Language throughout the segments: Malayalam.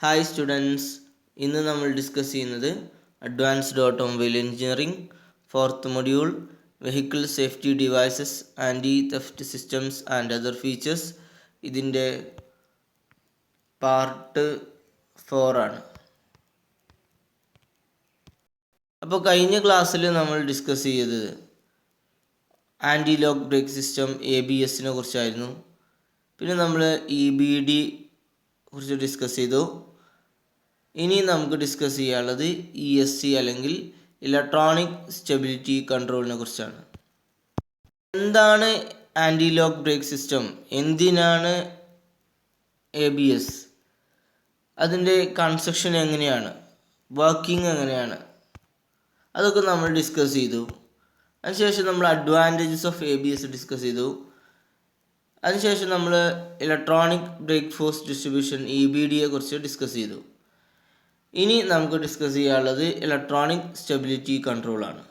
ഹായ് സ്റ്റുഡൻസ്, ഇന്ന് നമ്മൾ ഡിസ്കസ് ചെയ്യുന്നത് advanced automobile engineering fourth module vehicle safety devices anti theft systems and other features. ഇതിൻ്റെ പാർട്ട് 4 ആണ്. അപ്പോൾ കഴിഞ്ഞ ക്ലാസ്സിൽ നമ്മൾ ഡിസ്കസ് ചെയ്തത് ആൻറ്റി ലോക്ക് ബ്രേക്ക് സിസ്റ്റം ABSനെ കുറിച്ചായിരുന്നു. പിന്നെ നമ്മൾ EBD കുറിച്ച് ഡിസ്കസ് ചെയ്തു. ഇനി നമുക്ക് ഡിസ്കസ് ചെയ്യാനുള്ളത് ESC അല്ലെങ്കിൽ ഇലക്ട്രോണിക് സ്റ്റെബിലിറ്റി കൺട്രോളിനെ കുറിച്ചാണ്. എന്താണ് ആൻറ്റി ലോക്ക് ബ്രേക്ക് സിസ്റ്റം, എന്തിനാണ് ABS, അതിൻ്റെ കൺസ്ട്രക്ഷൻ എങ്ങനെയാണ്, വർക്കിംഗ് എങ്ങനെയാണ്, അതൊക്കെ നമ്മൾ ഡിസ്കസ് ചെയ്തു. അതിനുശേഷം നമ്മൾ അഡ്വാൻറ്റേജസ് ഓഫ് ABS ഡിസ്കസ് ചെയ്തു. അതിനുശേഷം നമ്മൾ ഇലക്ട്രോണിക് ബ്രേക്ക് ഫോഴ്സ് ഡിസ്ട്രിബ്യൂഷൻ EBDയെ കുറിച്ച് ഡിസ്കസ് ചെയ്തു. ഇനി നമുക്ക് ഡിസ്കസ് ചെയ്യാനുള്ളത് ഇലക്ട്രോണിക് സ്റ്റെബിലിറ്റി കൺട്രോളാണ്.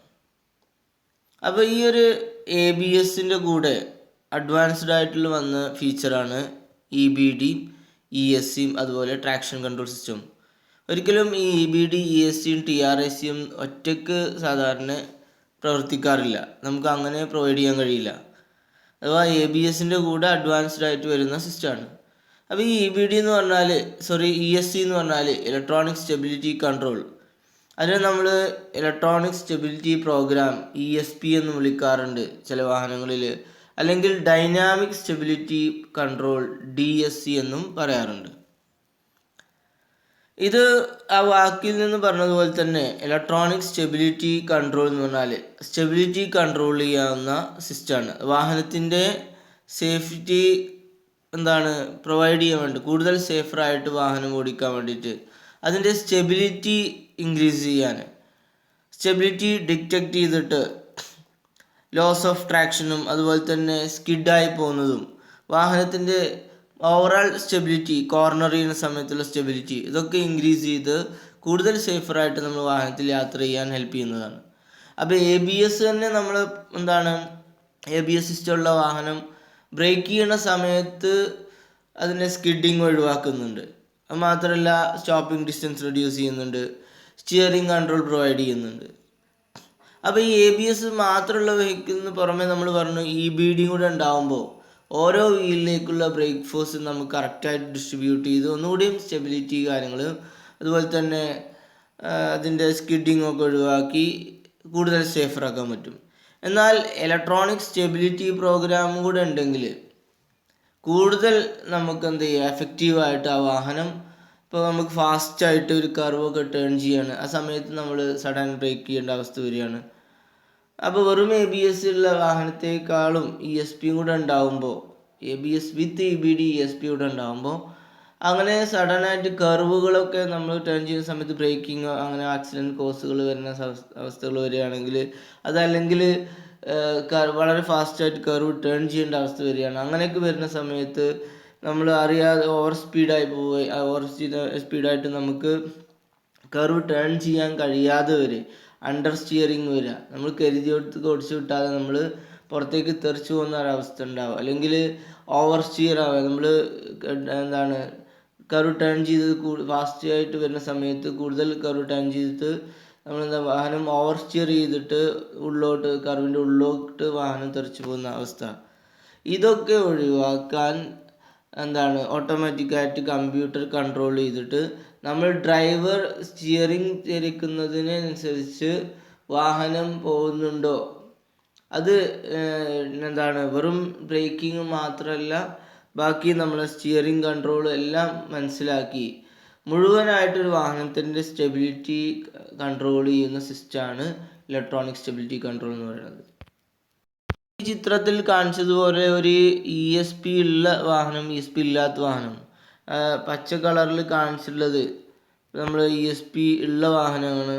അപ്പോൾ ഈ ഒരു ABSൻ്റെ കൂടെ അഡ്വാൻസ്ഡ് ആയിട്ടുള്ള വന്ന ഫീച്ചറാണ് EBD, ESCയും അതുപോലെ ട്രാക്ഷൻ കൺട്രോൾ സിസ്റ്റം. ഒരിക്കലും ഈ EBD, ESCയും TRACയും ഒറ്റയ്ക്ക് സാധാരണ പ്രവർത്തിക്കാറില്ല. നമുക്ക് അങ്ങനെ പ്രൊവൈഡ് ചെയ്യാൻ കഴിയില്ല. അഥവാ ABSൻ്റെ കൂടെ അഡ്വാൻസ്ഡ് ആയിട്ട് വരുന്ന സിസ്റ്റമാണ്. അപ്പോൾ ഈ EBD എന്ന് പറഞ്ഞാൽ ESC എന്ന് പറഞ്ഞാൽ ഇലക്ട്രോണിക് സ്റ്റെബിലിറ്റി കൺട്രോൾ. അതിനെ നമ്മൾ ഇലക്ട്രോണിക് സ്റ്റെബിലിറ്റി പ്രോഗ്രാം ESP എന്ന് വിളിക്കാറുണ്ട് ചില വാഹനങ്ങളിൽ, അല്ലെങ്കിൽ ഡൈനാമിക് സ്റ്റെബിലിറ്റി കൺട്രോൾ DSC എന്നും പറയാറുണ്ട്. ഇത് ആ വാക്കിൽ നിന്ന് പറഞ്ഞതുപോലെ തന്നെ ഇലക്ട്രോണിക് സ്റ്റെബിലിറ്റി കൺട്രോൾ എന്ന് പറഞ്ഞാൽ സ്റ്റെബിലിറ്റി കൺട്രോൾ ചെയ്യാവുന്ന സിസ്റ്റമാണ്. വാഹനത്തിൻ്റെ സേഫ്റ്റി പ്രൊവൈഡ് ചെയ്യാൻ വേണ്ടി, കൂടുതൽ സേഫറായിട്ട് വാഹനം ഓടിക്കാൻ വേണ്ടിയിട്ട് അതിൻ്റെ സ്റ്റെബിലിറ്റി ഇൻക്രീസ് ചെയ്യാൻ, സ്റ്റെബിലിറ്റി ഡിറ്റക്റ്റ് ചെയ്തിട്ട് ലോസ് ഓഫ് ട്രാക്ഷനും അതുപോലെ തന്നെ സ്കിഡായി പോകുന്നതും, വാഹനത്തിൻ്റെ ഓവറോൾ സ്റ്റെബിലിറ്റി, കോർണർ ചെയ്യുന്ന സമയത്തുള്ള സ്റ്റെബിലിറ്റി, ഇതൊക്കെ ഇൻക്രീസ് ചെയ്ത് കൂടുതൽ സേഫറായിട്ട് നമ്മൾ വാഹനത്തിൽ യാത്ര ചെയ്യാൻ ഹെൽപ്പ് ചെയ്യുന്നതാണ്. അപ്പോൾ ABS തന്നെ നമ്മൾ ABS സിസ്റ്റമുള്ള വാഹനം ബ്രേക്ക് ചെയ്യുന്ന സമയത്ത് അതിൻ്റെ സ്കിഡിങ് ഒഴിവാക്കുന്നുണ്ട്. അത് മാത്രമല്ല സ്റ്റോപ്പിംഗ് ഡിസ്റ്റൻസ് റെഡ്യൂസ് ചെയ്യുന്നുണ്ട്, സ്റ്റിയറിംഗ് കൺട്രോൾ പ്രൊവൈഡ് ചെയ്യുന്നുണ്ട്. അപ്പോൾ ഈ ABS മാത്രമുള്ള വെഹിക്കിളിന് പുറമെ നമ്മൾ പറഞ്ഞു EBD കൂടെ ഉണ്ടാകുമ്പോൾ ഓരോ വീലിലേക്കുള്ള ബ്രേക്ക് ഫോഴ്സ് നമുക്ക് കറക്റ്റായിട്ട് ഡിസ്ട്രിബ്യൂട്ട് ചെയ്ത് ഒന്നുകൂടിയും സ്റ്റെബിലിറ്റി കാര്യങ്ങൾ അതുപോലെ തന്നെ അതിൻ്റെ സ്കിഡിങ് ഒക്കെ ഒഴിവാക്കി കൂടുതൽ സേഫറാക്കാൻ പറ്റും. എന്നാൽ ഇലക്ട്രോണിക് സ്റ്റെബിലിറ്റി പ്രോഗ്രാം കൂടെ ഉണ്ടെങ്കിൽ കൂടുതൽ നമുക്ക് എഫക്റ്റീവായിട്ട് ആ വാഹനം, ഇപ്പോൾ നമുക്ക് ഫാസ്റ്റായിട്ട് ഒരു കർവൊക്കെ ടേൺ ചെയ്യാണ്, ആ സമയത്ത് നമ്മൾ സഡൻ ബ്രേക്ക് ചെയ്യേണ്ട അവസ്ഥ വരികയാണ്. അപ്പോൾ വെറും ABS ഉള്ള വാഹനത്തെക്കാളും ESPയും കൂടെ ഉണ്ടാകുമ്പോൾ, ABS വിത്ത് EBD ESP കൂടെ ഉണ്ടാകുമ്പോൾ അങ്ങനെ സഡനായിട്ട് കർവുകളൊക്കെ നമ്മൾ ടേൺ ചെയ്യുന്ന സമയത്ത് ബ്രേക്കിങ് അങ്ങനെ ആക്സിഡൻറ്റ് കോസുകൾ വരുന്ന അവസ്ഥകൾ വരികയാണെങ്കിൽ, അതല്ലെങ്കിൽ വളരെ ഫാസ്റ്റായിട്ട് കർവ് ടേൺ ചെയ്യേണ്ട അവസ്ഥ വരികയാണ്. അങ്ങനെയൊക്കെ വരുന്ന സമയത്ത് നമ്മൾ അറിയാതെ ഓവർ സ്പീഡായിട്ട് നമുക്ക് കർവ് ടേൺ ചെയ്യാൻ കഴിയാതെ വരെ അണ്ടർ സ്റ്റിയറിങ് വരിക, നമ്മൾ കരുതിയെടുത്ത് ഓടിച്ചു വിട്ടാതെ നമ്മൾ പുറത്തേക്ക് തെറിച്ചു പോകുന്ന ഒരവസ്ഥ ഉണ്ടാവുക, അല്ലെങ്കിൽ ഓവർ സ്റ്റിയർ ആവുക. നമ്മൾ കർവ് ടേൺ ചെയ്ത് ഫാസ്റ്റായിട്ട് വരുന്ന സമയത്ത് കൂടുതൽ കർവ് ടേൺ ചെയ്തിട്ട് വാഹനം ഓവർ സ്റ്റിയർ ചെയ്തിട്ട് കർവിൻ്റെ ഉള്ളോട്ട് വാഹനം തെറിച്ചു പോകുന്ന അവസ്ഥ. ഇതൊക്കെ ഒഴിവാക്കാൻ ഓട്ടോമാറ്റിക്കായിട്ട് കമ്പ്യൂട്ടർ കൺട്രോൾ ചെയ്തിട്ട് നമ്മൾ ഡ്രൈവർ സ്റ്റിയറിംഗ് തിരിക്കുന്നതിനനുസരിച്ച് വാഹനം പോകുന്നുണ്ടോ, അത് വെറും ബ്രേക്കിംഗ് മാത്രമല്ല ബാക്കി നമ്മളെ സ്റ്റിയറിംഗ് കൺട്രോൾ എല്ലാം മനസ്സിലാക്കി മുഴുവനായിട്ടൊരു വാഹനത്തിൻ്റെ സ്റ്റെബിലിറ്റി കൺട്രോൾ ചെയ്യുന്ന സിസ്റ്റമാണ് ഇലക്ട്രോണിക് സ്റ്റെബിലിറ്റി കൺട്രോൾ എന്ന് പറയുന്നത്. ഈ ചിത്രത്തിൽ കാണിച്ചതുപോലെ ഒരു ESP ഉള്ള വാഹനം, ESP ഇല്ലാത്ത വാഹനം, പച്ച കളറിൽ കാണിച്ചിട്ടുള്ളത് നമ്മൾ ESP ഉള്ള വാഹനമാണ്,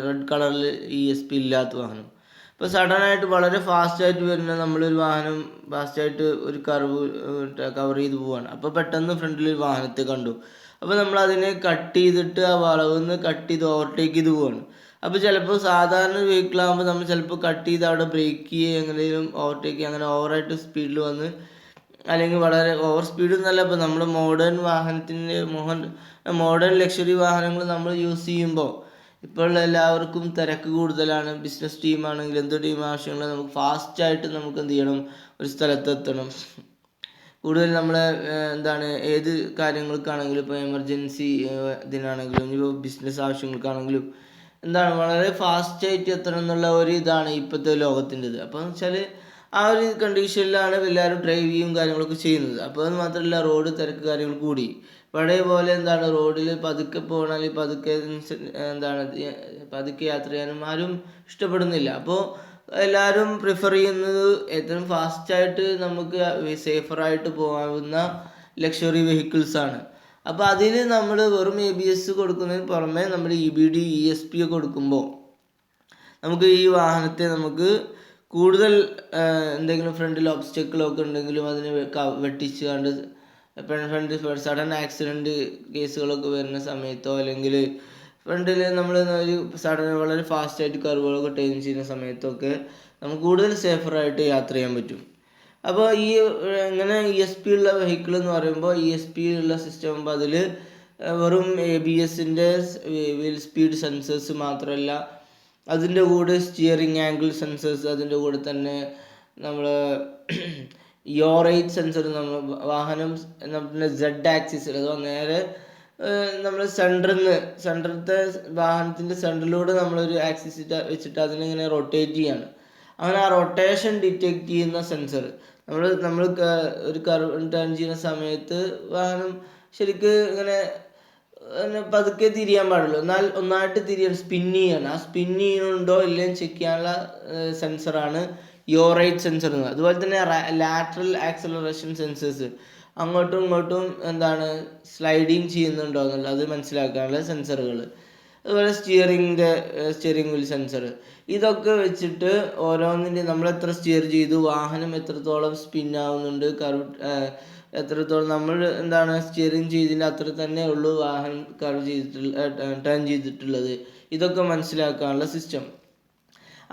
റെഡ് കളറിൽ ESP ഇല്ലാത്ത വാഹനം. ഇപ്പോൾ സഡനായിട്ട് വളരെ ഫാസ്റ്റായിട്ട് വരുന്ന നമ്മളൊരു വാഹനം ഫാസ്റ്റായിട്ട് ഒരു കവർ ചെയ്ത് പോവുകയാണ്. അപ്പോൾ പെട്ടെന്ന് ഫ്രണ്ടിൽ ഒരു വാഹനത്തെ കണ്ടു. അപ്പോൾ നമ്മൾ അതിനെ കട്ട് ചെയ്തിട്ട് ആ വളവിൽ നിന്ന് കട്ട് ചെയ്ത് ഓവർടേക്ക് ചെയ്ത് പോവുകയാണ്. അപ്പോൾ ചിലപ്പോൾ സാധാരണ വെഹിക്കിളാകുമ്പോൾ നമ്മൾ ചിലപ്പോൾ കട്ട് ചെയ്ത് അവിടെ ബ്രേക്ക് ചെയ്യുക, എങ്ങനെയും ഓവർടേക്ക് ചെയ്യുക, അങ്ങനെ ഓവറായിട്ട് സ്പീഡിൽ വന്ന് അല്ലെങ്കിൽ വളരെ ഓവർ സ്പീഡ് എന്നല്ല, ഇപ്പോൾ നമ്മുടെ മോഡേൺ വാഹനത്തിൻ്റെ മോഡേൺ ലക്ഷറി വാഹനങ്ങൾ നമ്മൾ യൂസ് ചെയ്യുമ്പോൾ ഇപ്പോൾ എല്ലാവർക്കും തിരക്ക് കൂടുതലാണ്. ബിസിനസ് ടീമാണെങ്കിൽ എന്ത് ടീം ആവശ്യമുള്ള നമുക്ക് ഫാസ്റ്റായിട്ട് നമുക്ക് എന്ത് ചെയ്യണം, ഒരു സ്ഥലത്തെത്തണം. കൂടുതൽ നമ്മളെ ഏത് കാര്യങ്ങൾക്കാണെങ്കിലും, ഇപ്പോൾ എമർജൻസി ഇതിനാണെങ്കിലും, ഇപ്പോൾ ബിസിനസ് ആവശ്യങ്ങൾക്കാണെങ്കിലും വളരെ ഫാസ്റ്റായിട്ട് എത്തണം എന്നുള്ള ഒരു ഇതാണ് ഇപ്പോഴത്തെ ലോകത്തിൻ്റെത്. അപ്പോൾ എന്ന് വെച്ചാൽ ആ ഒരു കണ്ടീഷനിലാണ് എല്ലാവരും ഡ്രൈവ് ചെയ്യും കാര്യങ്ങളൊക്കെ ചെയ്യുന്നത്. അപ്പോൾ അത് മാത്രമല്ല, റോഡ് തിരക്ക് കാര്യങ്ങൾ കൂടി. പഴയ പോലെ റോഡിൽ പതുക്കെ പോകണം, പതുക്കെ പതുക്കെ യാത്ര ചെയ്യാനും ആരും ഇഷ്ടപ്പെടുന്നില്ല. അപ്പോൾ എല്ലാവരും പ്രിഫർ ചെയ്യുന്നത് ഏറ്റവും ഫാസ്റ്റായിട്ട് നമുക്ക് സേഫറായിട്ട് പോകാവുന്ന ലക്ഷറി വെഹിക്കിൾസാണ്. അപ്പോൾ അതിന് നമ്മൾ വെറും ABS കൊടുക്കുന്നതിന് പുറമെ നമ്മൾ EBD ESP ഒക്കെ കൊടുക്കുമ്പോൾ നമുക്ക് ഈ വാഹനത്തെ നമുക്ക് കൂടുതൽ എന്തെങ്കിലും ഫ്രണ്ടിൽ ഒബ്സ്റ്റക്കിളൊക്കെ ഉണ്ടെങ്കിലും അതിനെ വെട്ടിച്ച് കണ്ട് ഫ്രണ്ട് സഡൻ ആക്സിഡൻറ്റ് കേസുകളൊക്കെ വരുന്ന സമയത്തോ, അല്ലെങ്കിൽ ഫ്രണ്ടിൽ നമ്മൾ ഒരു സഡൻ വളരെ ഫാസ്റ്റായിട്ട് കർവുകളൊക്കെ ടേൺ ചെയ്യുന്ന സമയത്തൊക്കെ നമുക്ക് കൂടുതൽ സേഫറായിട്ട് യാത്ര ചെയ്യാൻ പറ്റും. അപ്പോൾ ഈ ഇങ്ങനെ ESP ഉള്ള വെഹിക്കിൾ എന്ന് പറയുമ്പോൾ ESP ഉള്ള സിസ്റ്റം ആകുമ്പോൾ അതിൽ വെറും ABSൻ്റെ വീൽ സ്പീഡ് സെൻസേഴ്സ് മാത്രമല്ല, അതിൻ്റെ കൂടെ സ്റ്റിയറിംഗ് ആംഗിൾ സെൻസേഴ്സ്, അതിൻ്റെ കൂടെ തന്നെ നമ്മൾ യോറേറ്റ് സെൻസർ, നമ്മൾ വാഹനം നമ്മുടെ Z ആക്സിസിൽ അഥവാ നേരെ നമ്മൾ സെൻറ്ററിലത്തെ വാഹനത്തിൻ്റെ സെൻറ്ററിലൂടെ നമ്മളൊരു ആക്സിസ് വെച്ചിട്ട് അതിനിങ്ങനെ റൊട്ടേറ്റ് ചെയ്യാണ്. അങ്ങനെ ആ റൊട്ടേഷൻ ഡിറ്റക്റ്റ് ചെയ്യുന്ന സെൻസർ നമ്മൾ ഒരു കർവ് ടേൺ ചെയ്യുന്ന സമയത്ത് വാഹനം ശരിക്ക് ഇങ്ങനെ പതുക്കെ തിരിയാൻ പാടുള്ളൂ, എന്നാൽ ഒന്നായിട്ട് സ്പിൻ ചെയ്യാണ്. ആ സ്പിൻ ചെയ്യുന്നുണ്ടോ ഇല്ലെന്ന് ചെക്ക് ചെയ്യാനുള്ള സെൻസറാണ് യോറേറ്റ് സെൻസർ എന്ന്. അതുപോലെ തന്നെ ലാറ്ററൽ ആക്സലറേഷൻ സെൻസേഴ്സ്, അങ്ങോട്ടും ഇങ്ങോട്ടും സ്ലൈഡിങ് ചെയ്യുന്നുണ്ടോ എന്നുള്ളത് അത് മനസ്സിലാക്കാനുള്ള സെൻസറുകൾ. അതുപോലെ സ്റ്റിയറിംഗ് വീൽ സെൻസർ, ഇതൊക്കെ വെച്ചിട്ട് ഓരോന്നിൻ്റെ നമ്മൾ എത്ര സ്റ്റിയർ ചെയ്തു, വാഹനം എത്രത്തോളം സ്പിൻ ആവുന്നുണ്ട്, എത്രത്തോളം നമ്മൾ സ്റ്റിയറിംഗ് ചെയ്തതിൻ്റെ അത്ര തന്നെ ഉള്ളൂ വാഹനം ടേൺ ചെയ്തിട്ടുള്ളത്, ഇതൊക്കെ മനസ്സിലാക്കാനുള്ള സിസ്റ്റം.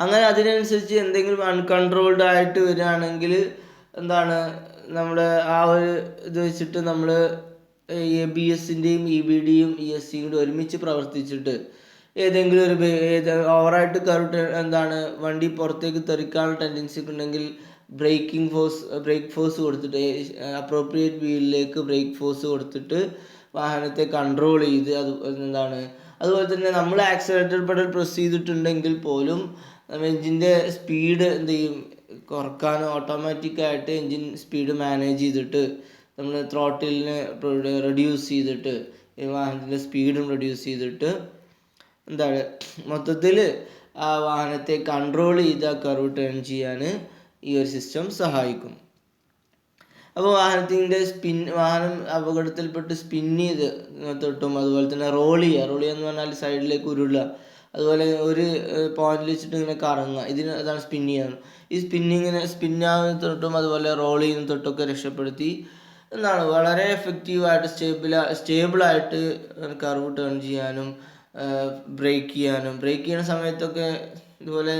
അങ്ങനെ അതിനനുസരിച്ച് എന്തെങ്കിലും അൺകൺട്രോൾഡ് ആയിട്ട് വരികയാണെങ്കിൽ നമ്മുടെ ആ ഒരു ഇത് വെച്ചിട്ട് നമ്മൾ ABSൻ്റെയും EBDയും ESCയും കൂടി ഒരുമിച്ച് പ്രവർത്തിച്ചിട്ട് ഏതെങ്കിലും ഒരു ഓവറായിട്ട് വണ്ടി പുറത്തേക്ക് തെറിക്കാനുള്ള ടെൻഡൻസി ഒക്കെ ഉണ്ടെങ്കിൽ ബ്രേക്ക് ഫോഴ്സ് കൊടുത്തിട്ട് അപ്രോപ്രിയേറ്റ് വീലിലേക്ക് ബ്രേക്ക് ഫോഴ്സ് കൊടുത്തിട്ട് വാഹനത്തെ കൺട്രോൾ ചെയ്ത് അതുപോലെ തന്നെ നമ്മൾ ആക്സിലറേറ്റർ പെഡൽ പ്രസ് ചെയ്തിട്ടുണ്ടെങ്കിൽ പോലും എൻജിൻ്റെ സ്പീഡ് കുറക്കാൻ ഓട്ടോമാറ്റിക്കായിട്ട് എൻജിൻ സ്പീഡ് മാനേജ് ചെയ്തിട്ട് നമ്മൾ ത്രോട്ടിലിനെ റെഡ്യൂസ് ചെയ്തിട്ട് വാഹനത്തിൻ്റെ സ്പീഡും റെഡ്യൂസ് ചെയ്തിട്ട് മൊത്തത്തിൽ ആ വാഹനത്തെ കൺട്രോൾ ചെയ്ത് ആ കർവ് ടേൺ ചെയ്യാൻ ഈ ഒരു സിസ്റ്റം സഹായിക്കും. അപ്പോൾ വാഹനം അപകടത്തിൽപ്പെട്ട് സ്പിൻ ചെയ്ത് തൊട്ടും, അതുപോലെ തന്നെ റോൾ ചെയ്യുക എന്ന് പറഞ്ഞാൽ സൈഡിലേക്ക് ഉരുളുക, അതുപോലെ ഒരു പോയിന്റിൽ വെച്ചിട്ട് ഇങ്ങനെ കറങ്ങുക, അതാണ് സ്പിൻ ചെയ്യുന്നത്. ഈ സ്പിന്നാവുന്ന തൊട്ടും അതുപോലെ റോൾ ചെയ്യുന്ന തൊട്ടൊക്കെ രക്ഷപ്പെടുത്തി വളരെ എഫക്റ്റീവായിട്ട് സ്റ്റേബിളായിട്ട് കർവ് ടേൺ ചെയ്യാനും ബ്രേക്ക് ചെയ്യുന്ന സമയത്തൊക്കെ ഇതുപോലെ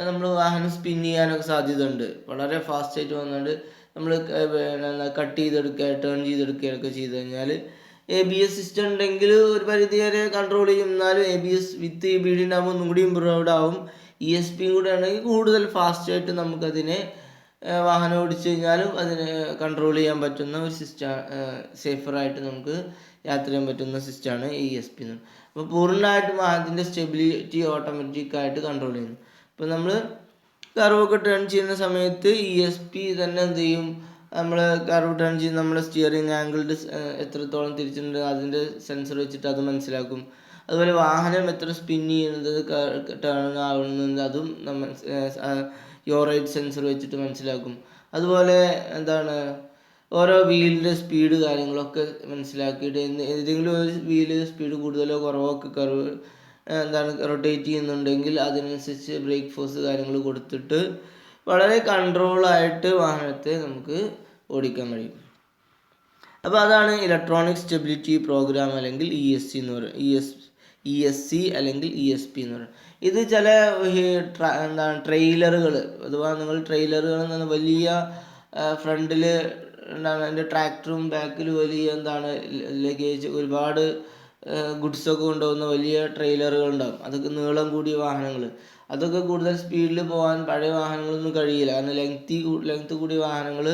നമ്മൾ വാഹനം സ്പിൻ ചെയ്യാനൊക്കെ സാധ്യത ഉണ്ട്. വളരെ ഫാസ്റ്റായിട്ട് വന്നുകൊണ്ട് നമ്മൾ കട്ട് ചെയ്തെടുക്കുക, ടേൺ ചെയ്തെടുക്കുകയൊക്കെ ചെയ്ത് കഴിഞ്ഞാൽ ABS സിസ്റ്റം ഉണ്ടെങ്കിൽ ഒരു പരിധി വരെ കൺട്രോൾ ചെയ്യും. എന്നാലും ABS വിത്ത് EBD ഉണ്ടാകുമ്പോൾ ഒന്നും കൂടി ഇമ്പ്രൂവ്ഡ് ആവും. ESP കൂടെ ആണെങ്കിൽ കൂടുതൽ ഫാസ്റ്റായിട്ട് നമുക്കതിനെ വാഹനം ഓടിച്ചു കഴിഞ്ഞാലും അതിനെ കൺട്രോൾ ചെയ്യാൻ പറ്റുന്ന ഒരു സിസ്റ്റം, സേഫറായിട്ട് നമുക്ക് യാത്ര ചെയ്യാൻ പറ്റുന്ന സിസ്റ്റമാണ് ESP എന്ന്. അപ്പോൾ പൂർണ്ണമായിട്ടും വാഹനത്തിൻ്റെ സ്റ്റെബിലിറ്റി ഓട്ടോമാറ്റിക്കായിട്ട് കൺട്രോൾ ചെയ്യുന്നു. ഇപ്പോൾ നമ്മൾ കർവൊക്കെ ടേൺ ചെയ്യുന്ന സമയത്ത് ESP തന്നെ എന്ത് ചെയ്യും, നമ്മൾ കർവ് ടേൺ ചെയ്യുന്ന നമ്മുടെ സ്റ്റിയറിംഗ് ആംഗിൾഡ് എത്രത്തോളം തിരിച്ചിട്ടുണ്ട് അതിൻ്റെ സെൻസർ വെച്ചിട്ട് അത് മനസ്സിലാക്കും. അതുപോലെ വാഹനം എത്ര സ്പിൻ ചെയ്യുന്നത്, ടേൺ ആവുന്നത്, അതും നമ്മൾ യോറേറ്റ് സെൻസർ വെച്ചിട്ട് മനസ്സിലാക്കും. അതുപോലെ ഓരോ വീലിൻ്റെ സ്പീഡ് കാര്യങ്ങളൊക്കെ മനസ്സിലാക്കിയിട്ട് ഏതെങ്കിലും ഒരു വീല് സ്പീഡ് കൂടുതലോ കുറവോ ഒക്കെ കർവ് റൊട്ടേറ്റ് ചെയ്യുന്നുണ്ടെങ്കിൽ അതിനനുസരിച്ച് ബ്രേക്ക് ഫോഴ്സ് കാര്യങ്ങൾ കൊടുത്തിട്ട് വളരെ കൺട്രോളായിട്ട് വാഹനത്തെ നമുക്ക് ഓടിക്കാൻ കഴിയും. അപ്പോൾ അതാണ് ഇലക്ട്രോണിക് സ്റ്റെബിലിറ്റി പ്രോഗ്രാം അല്ലെങ്കിൽ ESC എന്ന് പറയുന്നത്, ESC അല്ലെങ്കിൽ ESP എന്ന് പറയുന്നത്. ഇത് ചില ട്രെയിലറുകൾ, അഥവാ നിങ്ങൾ ട്രെയിലറുകൾ എന്ന് പറഞ്ഞാൽ വലിയ ഫ്രണ്ടിൽ എന്താണ് അതിൻ്റെ ട്രാക്ടറും ബാക്കിൽ വലിയ എന്താണ് ലഗേജ് ഒരുപാട് ഗുഡ്സൊക്കെ കൊണ്ടുപോകുന്ന വലിയ ട്രെയിലറുകൾ ഉണ്ടാകും. അതൊക്കെ നീളം കൂടിയ വാഹനങ്ങൾ, അതൊക്കെ കൂടുതൽ സ്പീഡിൽ പോകാൻ പഴയ വാഹനങ്ങളൊന്നും കഴിയില്ല. കാരണം ലെങ്ത് കൂടിയ വാഹനങ്ങൾ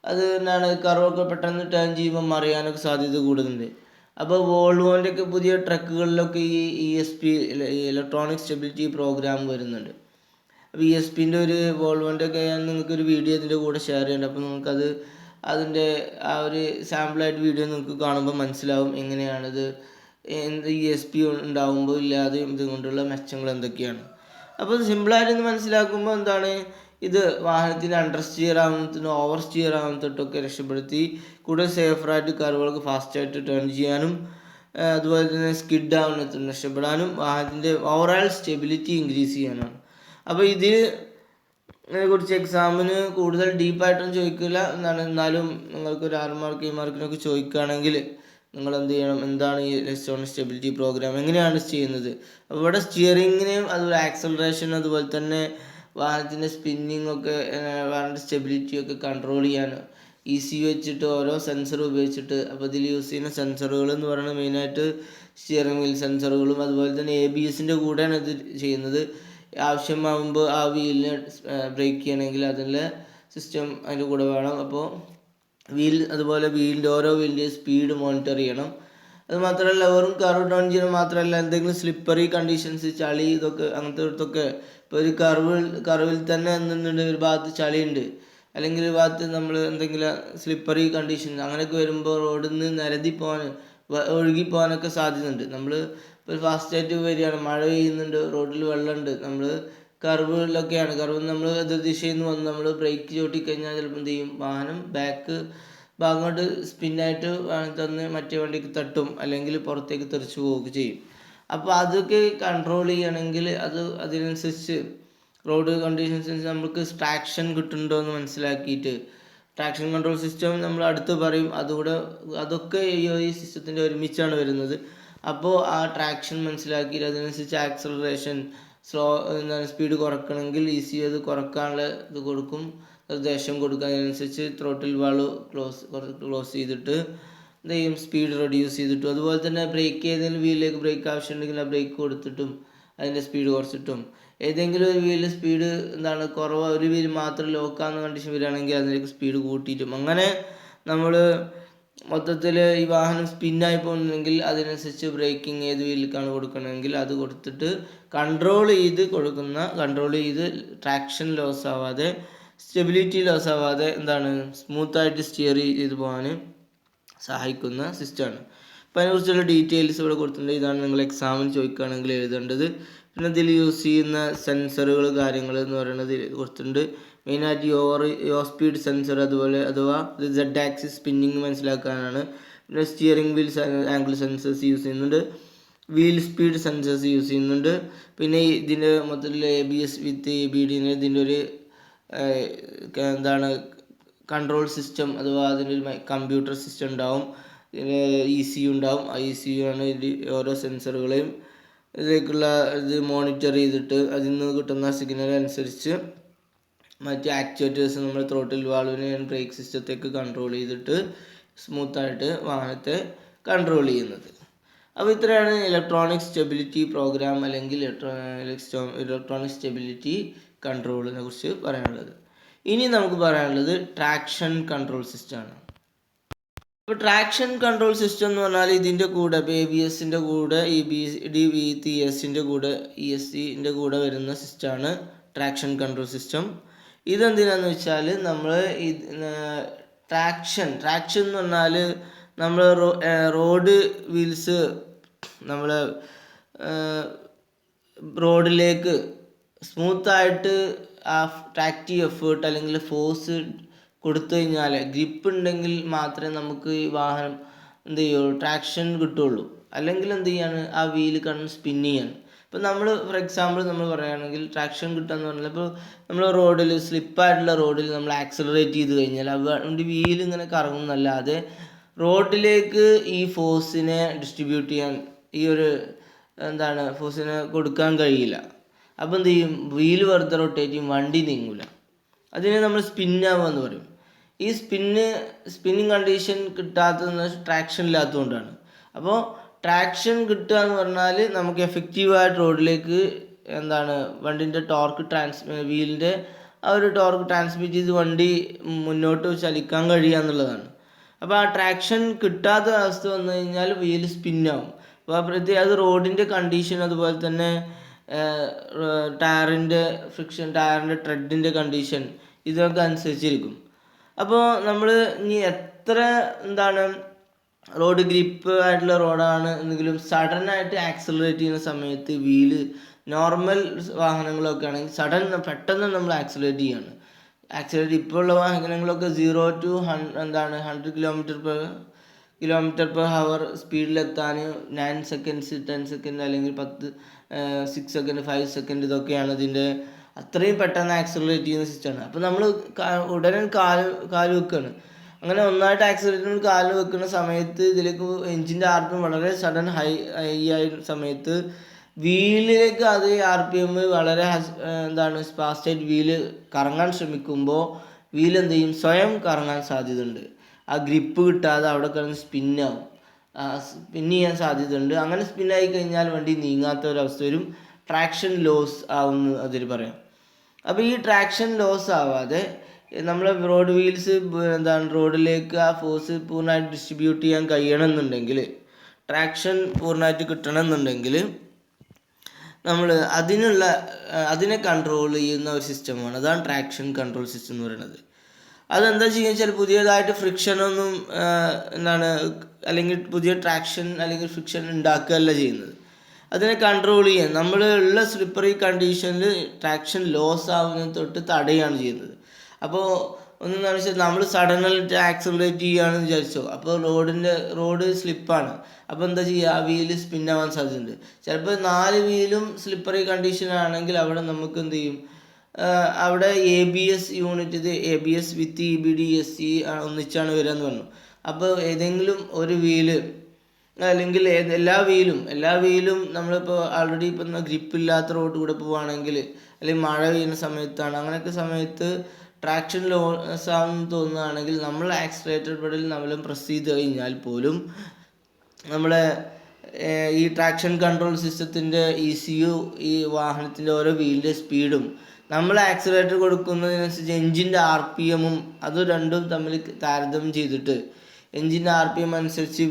അത് എന്താണ് കർവൊക്കെ പെട്ടെന്ന് ടേൺ ചെയ്യുമ്പോൾ മറിയാനൊക്കെ സാധ്യത കൂടുതലുണ്ട്. അപ്പോൾ വോൾവോൻ്റെ ഒക്കെ പുതിയ ട്രക്കുകളിലൊക്കെ ഈ ESP ഇലക്ട്രോണിക് സ്റ്റെബിലിറ്റി പ്രോഗ്രാം വരുന്നുണ്ട്. അപ്പോൾ ESPൻ്റെ ഒരു വോൾവോൻ്റെ ഒക്കെ ഞാൻ നിങ്ങൾക്കൊരു വീഡിയോ ഇതിൻ്റെ കൂടെ ഷെയർ ചെയ്യുന്നുണ്ട്. അപ്പോൾ നിങ്ങൾക്കത് അതിൻ്റെ ആ ഒരു സാമ്പിളായിട്ട് വീഡിയോ നിങ്ങൾക്ക് കാണുമ്പോൾ മനസ്സിലാവും എങ്ങനെയാണിത് ESP ഉണ്ടാകുമ്പോൾ ഇല്ലാതെ ഇതുകൊണ്ടുള്ള മെച്ചങ്ങൾ എന്തൊക്കെയാണ്. അപ്പോൾ സിമ്പിളായിട്ടൊന്ന് മനസ്സിലാക്കുമ്പോൾ എന്താണ്, ഇത് വാഹനത്തിന് അണ്ടർ സ്റ്റിയർ ആവുന്നതിനും ഓവർ സ്റ്റിയർ ആവുന്നതൊട്ടൊക്കെ രക്ഷപ്പെടുത്തി കൂടുതൽ സേഫറായിട്ട് കർവുകൾക്ക് ഫാസ്റ്റായിട്ട് ടേൺ ചെയ്യാനും അതുപോലെ തന്നെ സ്കിഡ് ആവുന്നതിന് രക്ഷപ്പെടാനും വാഹനത്തിൻ്റെ ഓവറോൾ സ്റ്റെബിലിറ്റി ഇൻക്രീസ് ചെയ്യാനാണ്. അപ്പോൾ ഇതിനെ കുറിച്ച് എക്സാമിന് കൂടുതൽ ഡീപ്പായിട്ടൊന്നും ചോദിക്കില്ല എന്നാലും നിങ്ങൾക്കൊരു 6 മാർക്ക് 7 മാർക്കിനൊക്കെ ചോദിക്കുകയാണെങ്കിൽ നിങ്ങൾ എന്ത് ചെയ്യണം, എന്താണ് ഈ ഇലക്ട്രോണിക് സ്റ്റെബിലിറ്റി പ്രോഗ്രാം, എങ്ങനെയാണ് ചെയ്യുന്നത്. അപ്പോൾ ഇവിടെ സ്റ്റിയറിങ്ങിനെയും അതുപോലെ ആക്സലറേഷൻ അതുപോലെ തന്നെ വാഹനത്തിൻ്റെ സ്പിന്നിങ് ഒക്കെ വാഹനത്തിൻ്റെ സ്റ്റെബിലിറ്റിയൊക്കെ കൺട്രോൾ ചെയ്യാൻ ECU വെച്ചിട്ട് ഓരോ സെൻസർ ഉപയോഗിച്ചിട്ട്, അപ്പോൾ ഇതിൽ യൂസ് ചെയ്യുന്ന സെൻസറുകൾ എന്ന് പറയുന്നത് മെയിനായിട്ട് സ്റ്റിയറിംഗ് വീൽ സെൻസറുകളും അതുപോലെ തന്നെ ABSൻ്റെ കൂടെയാണ് ഇത് ചെയ്യുന്നത്. ആവശ്യമാകുമ്പോൾ ആ വീലിനെ ബ്രേക്ക് ചെയ്യണമെങ്കിൽ അതിൻ്റെ സിസ്റ്റം അതിൻ്റെ കൂടെ വേണം. അപ്പോൾ അതുപോലെ ഓരോ വീലിൻ്റെയും സ്പീഡ് മോണിറ്റർ ചെയ്യണം. അത് മാത്രമല്ല വെറും കർവ് ഡൗൺ ചെയ്യണം മാത്രമല്ല, എന്തെങ്കിലും സ്ലിപ്പറി കണ്ടീഷൻസ്, ചളി ഇതൊക്കെ അങ്ങനത്തെ അടുത്തൊക്കെ, ഇപ്പോൾ ഒരു കർവിൽ തന്നെ എന്തുണ്ട് ഒരു ഭാഗത്ത് ചളിയുണ്ട് അല്ലെങ്കിൽ ഒരു ഭാഗത്ത് നമ്മൾ എന്തെങ്കിലും സ്ലിപ്പറി കണ്ടീഷൻ അങ്ങനെയൊക്കെ വരുമ്പോൾ റോഡിൽ നിന്ന് ഒഴുകിപ്പോകാനൊക്കെ സാധ്യതയുണ്ട്. നമ്മൾ ഇപ്പോൾ ഫാസ്റ്റായിട്ട് വരികയാണ്, മഴ പെയ്യുന്നുണ്ട്, റോഡിൽ വെള്ളമുണ്ട്, നമ്മൾ കർവ് നമ്മൾ എതിർദിശയിൽ നിന്ന് വന്ന് നമ്മൾ ബ്രേക്ക് ചവിട്ടിക്കഴിഞ്ഞാൽ ചിലപ്പോൾ എന്ത് ചെയ്യും, വാഹനം ഭാഗത്തോട്ട് സ്പിന്നായിട്ട് തന്ന് മറ്റേ വണ്ടിക്ക് തട്ടും അല്ലെങ്കിൽ പുറത്തേക്ക് തെറിച്ച് പോവുകയൊക്കെ ചെയ്യും. അപ്പോൾ അതൊക്കെ കൺട്രോൾ ചെയ്യണമെങ്കിൽ അതിനനുസരിച്ച് റോഡ് കണ്ടീഷൻസ് നമുക്ക് ട്രാക്ഷൻ കിട്ടുന്നുണ്ടോ എന്ന് മനസ്സിലാക്കിയിട്ട് ട്രാക്ഷൻ കൺട്രോൾ സിസ്റ്റം നമ്മൾ അടുത്ത് പറയും. അതൊക്കെ ഈ സിസ്റ്റത്തിൻ്റെ ഒരുമിച്ചാണ് വരുന്നത്. അപ്പോൾ ആ ട്രാക്ഷൻ മനസ്സിലാക്കിയിട്ട് അതിനനുസരിച്ച് ആക്സലറേഷൻ സ്പീഡ് കുറയ്ക്കണമെങ്കിൽ ECU അത് കുറയ്ക്കാനുള്ള ഇത് കൊടുക്കും, നിർദ്ദേശം കൊടുക്കുക. അതിനനുസരിച്ച് ത്രോട്ടിൽ വാൾവ് ക്ലോസ് ചെയ്തിട്ട് എന്ത് ചെയ്യും, സ്പീഡ് റെഡ്യൂസ് ചെയ്തിട്ടും, അതുപോലെ തന്നെ ബ്രേക്ക് ഏതെങ്കിലും വീലിലേക്ക് ബ്രേക്ക് ആവശ്യമുണ്ടെങ്കിൽ ആ ബ്രേക്ക് കൊടുത്തിട്ടും അതിൻ്റെ സ്പീഡ് കുറച്ചിട്ടും, ഏതെങ്കിലും ഒരു വീലിൽ സ്പീഡ് കുറവ്, ഒരു വീല് മാത്രം ലോക്കാവുന്ന കണ്ടീഷൻ വരികയാണെങ്കിൽ അതിലേക്ക് സ്പീഡ് കൂട്ടിയിട്ടും, അങ്ങനെ നമ്മൾ മൊത്തത്തിൽ ഈ വാഹനം സ്പിന്നായി പോകുന്നെങ്കിൽ അതിനനുസരിച്ച് ബ്രേക്കിംഗ് ഏത് വീലിലേക്കാണ് കൊടുക്കണമെങ്കിൽ അത് കൊടുത്തിട്ട് കൺട്രോൾ ചെയ്ത് ട്രാക്ഷൻ ലോസ് ആവാതെ സ്റ്റെബിലിറ്റി ലോസ് ആവാതെ സ്മൂത്തായിട്ട് സ്റ്റിയർ ചെയ്ത് പോകാൻ സഹായിക്കുന്ന സിസ്റ്റമാണ്. അപ്പോൾ അതിനെക്കുറിച്ചുള്ള ഡീറ്റെയിൽസ് ഇവിടെ കൊടുത്തിട്ടുണ്ട്. ഇതാണ് നിങ്ങൾ എക്സാമിന് ചോദിക്കുകയാണെങ്കിൽ എഴുതേണ്ടത്. പിന്നെ ഇതിൽ യൂസ് ചെയ്യുന്ന സെൻസറുകൾ കാര്യങ്ങൾ എന്ന് പറയുന്നത് കൊടുത്തിട്ടുണ്ട്. മെയിനായിട്ട് യോ സ്പീഡ് സെൻസർ അഥവാ Z ആക്സിസ് സ്പിന്നിങ് മനസ്സിലാക്കാനാണ്. പിന്നെ steering wheel angle sensors use ചെയ്യുന്നുണ്ട്, വീൽ സ്പീഡ് സെൻസേഴ്സ് യൂസ് ചെയ്യുന്നുണ്ട്. പിന്നെ ഇതിൻ്റെ മൊത്തത്തിൽ ABS വിത്ത് ABD ഇതിൻ്റെ ഒരു കൺട്രോൾ സിസ്റ്റം അഥവാ അതിൻ്റെ ഒരു കമ്പ്യൂട്ടർ സിസ്റ്റം ഉണ്ടാവും, ECU ഉണ്ടാവും. ആ ECU ആണ് ഓരോ സെൻസറുകളെയും ഇതിലേക്കുള്ള ഇത് മോണിറ്റർ ചെയ്തിട്ട് അതിൽ നിന്ന് കിട്ടുന്ന സിഗ്നൽ അനുസരിച്ച് മറ്റ് ആക്ച്വേറ്റേഴ്സ് നമ്മൾ ത്രോട്ടിൽ വാൾവിനെ ബ്രേക്ക് സിസ്റ്റത്തേക്ക് കൺട്രോൾ ചെയ്തിട്ട് സ്മൂത്തായിട്ട് വാഹനത്തെ കൺട്രോൾ ചെയ്യുന്നത്. അപ്പോൾ ഇത്രയാണ് ഇലക്ട്രോണിക് സ്റ്റെബിലിറ്റി പ്രോഗ്രാം അല്ലെങ്കിൽ ഇലക്ട്രോണിക് സ്റ്റെബിലിറ്റി കൺട്രോളിനെ കുറിച്ച് പറയാനുള്ളത്. ഇനി നമുക്ക് പറയാനുള്ളത് ട്രാക്ഷൻ കൺട്രോൾ സിസ്റ്റമാണ്. ഇപ്പോൾ ട്രാക്ഷൻ കൺട്രോൾ സിസ്റ്റം എന്ന് പറഞ്ഞാൽ ഇതിൻ്റെ കൂടെ ABSൻ്റെ കൂടെ EBD VTSൻ്റെ കൂടെ ESCൻ്റെ കൂടെ വരുന്ന സിസ്റ്റമാണ് ട്രാക്ഷൻ കൺട്രോൾ സിസ്റ്റം. ഇതെന്തിനാന്ന് വെച്ചാൽ നമ്മൾ ട്രാക്ഷൻ എന്ന് പറഞ്ഞാൽ നമ്മൾ റോഡ് വീൽസ് നമ്മൾ റോഡിലേക്ക് സ്മൂത്തായിട്ട് ആ ട്രാക്റ്റീവ് എഫേർട്ട് അല്ലെങ്കിൽ ഫോഴ്സ് കൊടുത്തു കഴിഞ്ഞാൽ, ഗ്രിപ്പ് ഉണ്ടെങ്കിൽ മാത്രമേ നമുക്ക് ഈ വാഹനം ട്രാക്ഷൻ കിട്ടുള്ളൂ. അല്ലെങ്കിൽ ആ വീല് സ്പിൻ ചെയ്യാണ്. ഇപ്പോൾ നമ്മൾ ഫോർ എക്സാമ്പിൾ നമ്മൾ പറയുകയാണെങ്കിൽ ട്രാക്ഷൻ കിട്ടുകയെന്ന് പറഞ്ഞാൽ, ഇപ്പോൾ നമ്മൾ റോഡിൽ സ്ലിപ്പായിട്ടുള്ള റോഡിൽ നമ്മൾ ആക്സലറേറ്റ് ചെയ്ത് കഴിഞ്ഞാൽ അതുകൊണ്ട് വീൽ ഇങ്ങനെ കറങ്ങുന്നല്ലാതെ റോഡിലേക്ക് ഈ ഫോഴ്സിനെ ഡിസ്ട്രിബ്യൂട്ട് ചെയ്യാൻ ഈ ഒരു ഫോഴ്സിനെ കൊടുക്കാൻ കഴിയില്ല. അപ്പോൾ വീല് വെറുതെ റൊട്ടേറ്റ് ചെയ്യും, വണ്ടി നീങ്ങില്ല. അതിനെ നമ്മൾ സ്പിന്നാവുക എന്ന് പറയും. ഈ സ്പിന്നിങ് കണ്ടീഷൻ കിട്ടാത്തത് ട്രാക്ഷൻ ഇല്ലാത്തതുകൊണ്ടാണ്. അപ്പോൾ ട്രാക്ഷൻ കിട്ടുക എന്ന് പറഞ്ഞാൽ നമുക്ക് എഫക്റ്റീവായിട്ട് റോഡിലേക്ക് വണ്ടിൻ്റെ വീലിൻ്റെ ആ ഒരു ടോർക്ക് ട്രാൻസ്മിറ്റ് ചെയ്ത് വണ്ടി മുന്നോട്ട് ചലിക്കാൻ കഴിയുക എന്നുള്ളതാണ്. അപ്പോൾ ആ ട്രാക്ഷൻ കിട്ടാത്ത അവസ്ഥ വന്നു കഴിഞ്ഞാൽ വീല് സ്പിന്നാവും. അപ്പോൾ അത് റോഡിൻ്റെ കണ്ടീഷൻ, അതുപോലെ തന്നെ ടയറിൻ്റെ ട്രെഡിൻ്റെ കണ്ടീഷൻ, ഇതൊക്കെ അനുസരിച്ചിരിക്കും. അപ്പോൾ നമ്മൾ ഇനി എത്ര റോഡ് ഗ്രിപ്പ് ആയിട്ടുള്ള റോഡാണ് എന്നെങ്കിലും സഡനായിട്ട് ആക്സിലറേറ്റ് ചെയ്യുന്ന സമയത്ത് വീല് നോർമൽ വാഹനങ്ങളൊക്കെ ആണെങ്കിൽ പെട്ടെന്ന് നമ്മൾ ആക്സിലറേറ്റ് ചെയ്യാണ്. ഇപ്പോൾ ഉള്ള വാഹനങ്ങളൊക്കെ 0 to 100 km/h സ്പീഡിലെത്താൻ 9 seconds 10 seconds അല്ലെങ്കിൽ 6 seconds 5 seconds ഇതൊക്കെയാണ് ഇതിൻ്റെ. അത്രയും പെട്ടെന്ന് ആക്സിലറേറ്റ് ചെയ്യുന്ന സിസ്റ്റമാണ്. അപ്പോൾ നമ്മൾ ഉടനെ കാല് വെക്കുകയാണ്. അങ്ങനെ ഒന്നായിട്ട് ആക്സിലറേറ്റ് കാല് വെക്കുന്ന സമയത്ത് ഇതിലേക്ക് എഞ്ചിൻ്റെ RPM വളരെ സഡൻ ഹൈ ആയ സമയത്ത് വീലിലേക്ക് അത് RPM വളരെ ഫാസ്റ്റായിട്ട് വീല് കറങ്ങാൻ ശ്രമിക്കുമ്പോൾ വീൽ എന്ത് ചെയ്യും, സ്വയം കറങ്ങാൻ സാധ്യതയുണ്ട്. ആ ഗ്രിപ്പ് കിട്ടാതെ അവിടെ കിടന്ന് സ്പിൻ ചെയ്യാൻ സാധ്യതയുണ്ട്. അങ്ങനെ സ്പിന്നായി കഴിഞ്ഞാൽ വണ്ടി നീങ്ങാത്ത ഒരവസ്ഥ വരും. ട്രാക്ഷൻ ലോസ് ആവുമെന്ന് അതിൽ പറയാം. അപ്പോൾ ഈ ട്രാക്ഷൻ ലോസ് ആവാതെ നമ്മളെ റോഡ് വീൽസ് റോഡിലേക്ക് ആ ഫോഴ്സ് പൂർണ്ണമായിട്ട് ഡിസ്ട്രിബ്യൂട്ട് ചെയ്യാൻ കഴിയണമെന്നുണ്ടെങ്കിൽ, ട്രാക്ഷൻ പൂർണ്ണമായിട്ട് കിട്ടണമെന്നുണ്ടെങ്കിൽ നമ്മൾ അതിനെ കൺട്രോൾ ചെയ്യുന്ന ഒരു സിസ്റ്റമാണ്. അതാണ് ട്രാക്ഷൻ കൺട്രോൾ സിസ്റ്റം എന്ന് പറയുന്നത്. അതെന്താ ചെയ്യുക വെച്ചാൽ പുതിയതായിട്ട് ഫ്രിക്ഷനൊന്നും അല്ലെങ്കിൽ പുതിയ ട്രാക്ഷൻ അല്ലെങ്കിൽ ഫ്രിക്ഷൻ ഉണ്ടാക്കുകയല്ല ചെയ്യുന്നത്. അതിനെ കൺട്രോൾ ചെയ്യാൻ നമ്മളുള്ള സ്ലിപ്പറി കണ്ടീഷനിൽ ട്രാക്ഷൻ ലോസ് ആവുന്നതിന് തൊട്ട് തടയുകയാണ് ചെയ്യുന്നത്. അപ്പോൾ ഒന്നെന്താണെന്ന് വെച്ചാൽ നമ്മൾ സഡനായിട്ട് ആക്സിലറേറ്റ് ചെയ്യുകയാണെന്ന് വിചാരിച്ചോ, അപ്പോൾ റോഡ് സ്ലിപ്പാണ്. അപ്പോൾ എന്താ ചെയ്യുക, ആ വീല് സ്പിന്നാവാൻ സാധ്യതയുണ്ട്. ചിലപ്പോൾ 4 വീലും സ്ലിപ്പറി കണ്ടീഷൻ ആണെങ്കിൽ അവിടെ നമുക്ക് എന്ത് ചെയ്യും, അവിടെ ABS യൂണിറ്റ്, ഇത് ABS വിത്ത് EBD SC ഒന്നിച്ചാണ് വരിക എന്ന് പറഞ്ഞു. അപ്പോൾ ഏതെങ്കിലും ഒരു വീല് അല്ലെങ്കിൽ എല്ലാ വീലും നമ്മളിപ്പോൾ ഓൾറെഡി ഇപ്പം ഗ്രിപ്പില്ലാത്ത റോഡ് കൂടെ പോവുകയാണെങ്കിൽ, അല്ലെങ്കിൽ മഴ പെയ്യുന്ന സമയത്താണ്, അങ്ങനെയൊക്കെ സമയത്ത് ട്രാക്ഷൻ ലോസ് ആണെന്ന് തോന്നുകയാണെങ്കിൽ നമ്മൾ ആക്സിലറേറ്റർ പെഡൽ നമ്മൾ പ്രസ് ചെയ്ത് കഴിഞ്ഞാൽ പോലും നമ്മളെ ഈ ട്രാക്ഷൻ കൺട്രോൾ സിസ്റ്റത്തിൻ്റെ ECU, ഈ വാഹനത്തിൻ്റെ ഓരോ വീലിൻ്റെ സ്പീഡും നമ്മൾ ആക്സിലറേറ്റർ കൊടുക്കുന്നതിനനുസരിച്ച് എൻജിൻ്റെ RPMഉം അത് രണ്ടും തമ്മിൽ താരതമ്യം ചെയ്തിട്ട് എൻജിൻ്റെ RPM അനുസരിച്ച്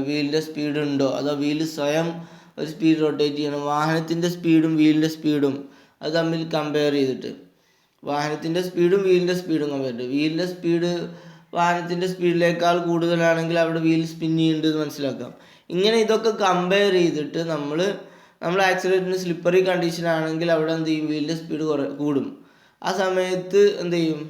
വീലിൻ്റെ സ്പീഡ് ഉണ്ടോ, അതോ വീല് സ്വയം ഒരു സ്പീഡ് റൊട്ടേറ്റ് ചെയ്യണം, വാഹനത്തിൻ്റെ സ്പീഡും വീലിൻ്റെ സ്പീഡും അത് തമ്മിൽ കമ്പയർ ചെയ്തിട്ട്, വാഹനത്തിൻ്റെ സ്പീഡും വീലിൻ്റെ സ്പീഡും കമ്പയർ ചെയ്തിട്ട്, വീലിൻ്റെ സ്പീഡ് വാഹനത്തിൻ്റെ സ്പീഡിനേക്കാൾ കൂടുതലാണെങ്കിൽ അവിടെ വീൽ സ്പിൻ ചെയ്യുന്നുണ്ടെന്ന് മനസ്സിലാക്കാം. ഇങ്ങനെ ഇതൊക്കെ കമ്പയർ ചെയ്തിട്ട് നമ്മൾ ആക്സിലറേറ്ററിന് സ്ലിപ്പറി കണ്ടീഷൻ ആണെങ്കിൽ അവിടെ എന്ത് ചെയ്യും, വീലിൻ്റെ സ്പീഡ് കൂടും. ആ സമയത്ത് എന്ത് ചെയ്യും,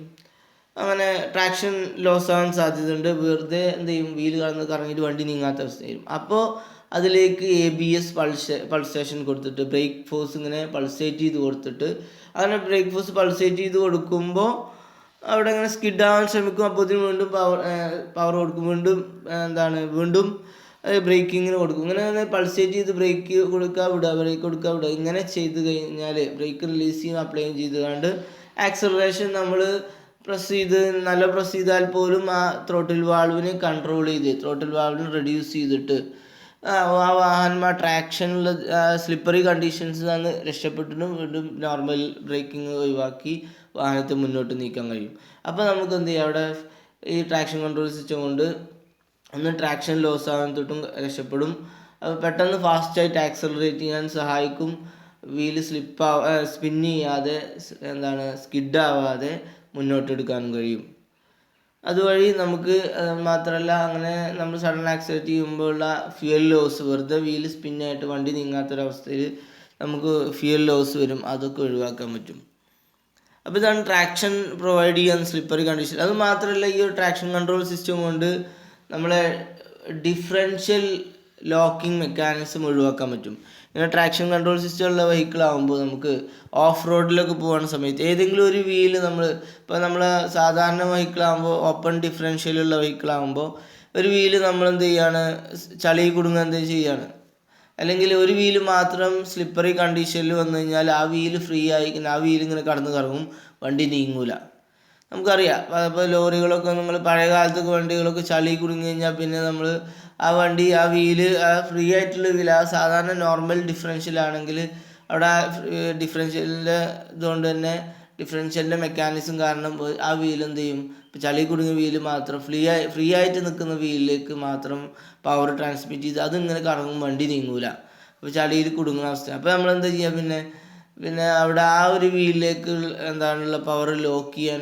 അങ്ങനെ ട്രാക്ഷൻ ലോസ് ആവാൻ സാധ്യതയുണ്ട്. വെറുതെ എന്ത് ചെയ്യും, വീല് കറങ്ങിയിട്ട് വണ്ടി നീങ്ങാത്ത അവസ്ഥയായിരിക്കും. അപ്പോൾ അതിലേക്ക് ABS പൾസേഷൻ കൊടുത്തിട്ട് ബ്രേക്ക് ഫോഴ്സ് ഇങ്ങനെ പൾസേറ്റ് ചെയ്ത് കൊടുത്തിട്ട്, അങ്ങനെ ബ്രേക്ക് ഫോഴ്സ് പൾസേറ്റ് ചെയ്ത് കൊടുക്കുമ്പോൾ അവിടെ ഇങ്ങനെ സ്കിഡാവാൻ ശ്രമിക്കും. അപ്പോൾ വീണ്ടും പവർ കൊടുക്കും, വീണ്ടും ബ്രേക്കിങ്ങിന് കൊടുക്കും. ഇങ്ങനെ പൾസേറ്റ് ചെയ്ത് ബ്രേക്ക് കൊടുക്കുക വിടുക ഇങ്ങനെ ചെയ്ത് കഴിഞ്ഞാൽ ബ്രേക്ക് റിലീസ് ചെയ്യും, അപ്ലൈ ചെയ്തുകൊണ്ട് ആക്സലറേഷൻ നമ്മൾ പ്രസ് ചെയ്താൽ പോലും ആ ത്രോട്ടിൽ വാൾവിനെ റെഡ്യൂസ് ചെയ്തിട്ട് ആ വാഹനം ആ ട്രാക്ഷനുള്ള സ്ലിപ്പറി കണ്ടീഷൻസ് നിന്ന് രക്ഷപ്പെട്ടിട്ടും വീണ്ടും നോർമൽ ബ്രേക്കിംഗ് ഒഴിവാക്കി വാഹനത്തെ മുന്നോട്ട് നീക്കാൻ കഴിയും. അപ്പോൾ നമുക്ക് എന്ത് ചെയ്യാം, അവിടെ ഈ ട്രാക്ഷൻ കൺട്രോൾ സിസ്റ്റം കൊണ്ട് ഒന്ന് ട്രാക്ഷൻ ലോസ് ആവാൻ തൊട്ടും രക്ഷപ്പെടും. അപ്പോൾ പെട്ടെന്ന് ഫാസ്റ്റായിട്ട് ആക്സലറേറ്റ് ചെയ്യാൻ സഹായിക്കും. വീല് സ്പിൻ ചെയ്യാതെ സ്കിഡാവാതെ മുന്നോട്ടെടുക്കാനും കഴിയും. അതുവഴി നമുക്ക് മാത്രമല്ല, അങ്ങനെ നമ്മൾ സഡൻ ആക്സിലേറ്റ് ചെയ്യുമ്പോഴുള്ള ഫ്യൂൽ ലോസ്, വെറുതെ വീല് സ്പിന്നായിട്ട് വണ്ടി നീങ്ങാത്തൊരവസ്ഥയിൽ നമുക്ക് ഫ്യൂൽ ലോസ് വരും, അതൊക്കെ ഒഴിവാക്കാൻ പറ്റും. അപ്പോൾ ഇതാണ് ട്രാക്ഷൻ പ്രൊവൈഡ് ചെയ്യാൻ സ്ലിപ്പറി കണ്ടീഷൻ. അത് മാത്രമല്ല, ഈ ഒരു ട്രാക്ഷൻ കൺട്രോൾ സിസ്റ്റം കൊണ്ട് നമ്മളെ ഡിഫറൻഷ്യൽ ലോക്കിംഗ് മെക്കാനിസം ഒഴിവാക്കാൻ പറ്റും. ഇങ്ങനെ ട്രാക്ഷൻ കൺട്രോൾ സിസ്റ്റം ഉള്ള വെഹിക്കിൾ ആകുമ്പോൾ നമുക്ക് ഓഫ് റോഡിലൊക്കെ പോകുന്ന സമയത്ത് ഏതെങ്കിലും ഒരു വീല് നമ്മൾ സാധാരണ വെഹിക്കിൾ ആകുമ്പോൾ ഓപ്പൺ ഡിഫറൻഷ്യലുള്ള വെഹിക്കിൾ ആകുമ്പോൾ ഒരു വീല് നമ്മൾ എന്ത് ചെയ്യാണ്, ചളി കുടുങ്ങുക എന്തെങ്കിലും ചെയ്യാണ്, അല്ലെങ്കിൽ ഒരു വീല് മാത്രം സ്ലിപ്പറി കണ്ടീഷനിൽ വന്നു കഴിഞ്ഞാൽ ആ വീല് ഫ്രീ ആയി ആ വീല് ഇങ്ങനെ കടന്നു കറങ്ങും, വണ്ടി നീങ്ങൂല. നമുക്കറിയാം. അപ്പോൾ ലോറികളൊക്കെ നിങ്ങൾ പഴയ കാലത്തൊക്കെ വണ്ടികളൊക്കെ ചളി കുടുങ്ങി കഴിഞ്ഞാൽ പിന്നെ നമ്മൾ ആ വണ്ടി ആ വീല് ഫ്രീ ആയിട്ടുള്ള വീല് സാധാരണ നോർമൽ ഡിഫറൻഷ്യലാണെങ്കിൽ അവിടെ ഡിഫറൻഷ്യലിൻ്റെ ഇതുകൊണ്ട് തന്നെ ഡിഫറൻഷ്യലിൻ്റെ മെക്കാനിസം കാരണം ആ വീൽ എന്ത് ചെയ്യും, ഇപ്പോൾ ചളി കുടുങ്ങിയ വീല് മാത്രം ഫ്രീ ആയിട്ട് നിൽക്കുന്ന വീലിലേക്ക് മാത്രം പവർ ട്രാൻസ്മിറ്റ് ചെയ്ത് അതിങ്ങനെ കറങ്ങും, വണ്ടി നീങ്ങൂല. അപ്പോൾ ചളിയിൽ കുടുങ്ങുന്ന അവസ്ഥ. അപ്പോൾ നമ്മളെന്താ ചെയ്യുക, പിന്നെ അവിടെ ആ ഒരു വീലിലേക്ക് എന്താണുള്ള പവർ ലോക്ക് ചെയ്യാൻ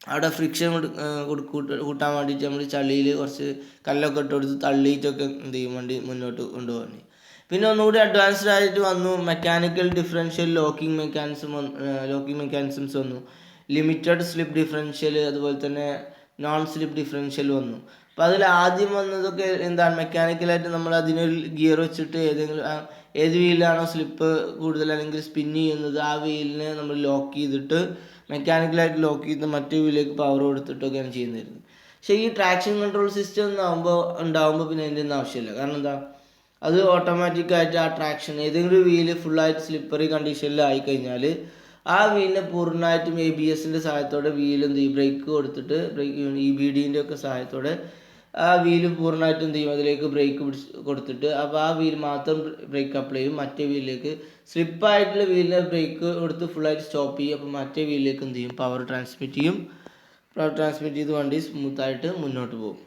അവിടെ ഫ്രിക്ഷൻ കൂട്ടാൻ വേണ്ടിയിട്ട് നമ്മൾ ചളിയിൽ കുറച്ച് കല്ലൊക്കെ ഇട്ട് കൊടുത്ത് തള്ളിയിട്ടൊക്കെ എന്ത് ചെയ്യും, വണ്ടി മുന്നോട്ട് കൊണ്ടുപോകാൻ. പിന്നെ ഒന്നുകൂടി അഡ്വാൻസ്ഡ് ആയിട്ട് വന്നു മെക്കാനിക്കൽ ഡിഫറൻഷ്യൽ ലോക്കിംഗ് മെക്കാനിസംസ് വന്നു. ലിമിറ്റഡ് സ്ലിപ്പ് ഡിഫറൻഷ്യൽ, അതുപോലെ തന്നെ നോൺ സ്ലിപ്പ് ഡിഫറൻഷ്യൽ വന്നു. അപ്പോൾ അതിൽ ആദ്യം വന്നതൊക്കെ എന്താണ്, മെക്കാനിക്കലായിട്ട് നമ്മൾ അതിനൊരു ഗിയർ വെച്ചിട്ട് ഏത് വീലിലാണോ സ്ലിപ്പ് കൂടുതൽ അല്ലെങ്കിൽ സ്പിൻ ചെയ്യുന്നത് ആ വീലിനെ നമ്മൾ ലോക്ക് ചെയ്തിട്ട് മെക്കാനിക്കലായിട്ട് ലോക്ക് ചെയ്ത് മറ്റേ വീലിലേക്ക് പവർ കൊടുത്തിട്ടൊക്കെയാണ് ചെയ്യുന്നത്. പക്ഷേ ഈ ട്രാക്ഷൻ കൺട്രോൾ സിസ്റ്റം ഉണ്ടാകുമ്പോൾ പിന്നെ അതിൻ്റെ ഒന്നും ആവശ്യമില്ല. കാരണം എന്താ, അത് ഓട്ടോമാറ്റിക്കായിട്ട് ആ ട്രാക്ഷൻ ഏതെങ്കിലും വീല് ഫുള്ളായിട്ട് സ്ലിപ്പറി കണ്ടീഷനിൽ ആയിക്കഴിഞ്ഞാൽ ആ വീലിനെ പൂർണ്ണമായിട്ടും ABSൻ്റെ സഹായത്തോടെ എന്ത് ചെയ്യും, ബ്രേക്ക് കൊടുത്തിട്ട് EBDൻ്റെ ഒക്കെ സഹായത്തോടെ ആ വീല് പൂർണ്ണമായിട്ടും എന്ത് ചെയ്യും, അതിലേക്ക് ബ്രേക്ക് കൊടുത്തിട്ട് അപ്പോൾ ആ വീൽ മാത്രം ബ്രേക്ക് അപ്ലൈ ചെയ്യും. മറ്റേ വീലിലേക്ക് സ്ലിപ്പായിട്ടുള്ള വീലിനെ ബ്രേക്ക് കൊടുത്ത് ഫുള്ളായിട്ട് സ്റ്റോപ്പ് ചെയ്യും. അപ്പോൾ മറ്റേ വീലിലേക്ക് എന്ത് ചെയ്യും, പവർ ട്രാൻസ്മിറ്റ് ചെയ്ത് വണ്ടി സ്മൂത്തായിട്ട് മുന്നോട്ട് പോകും.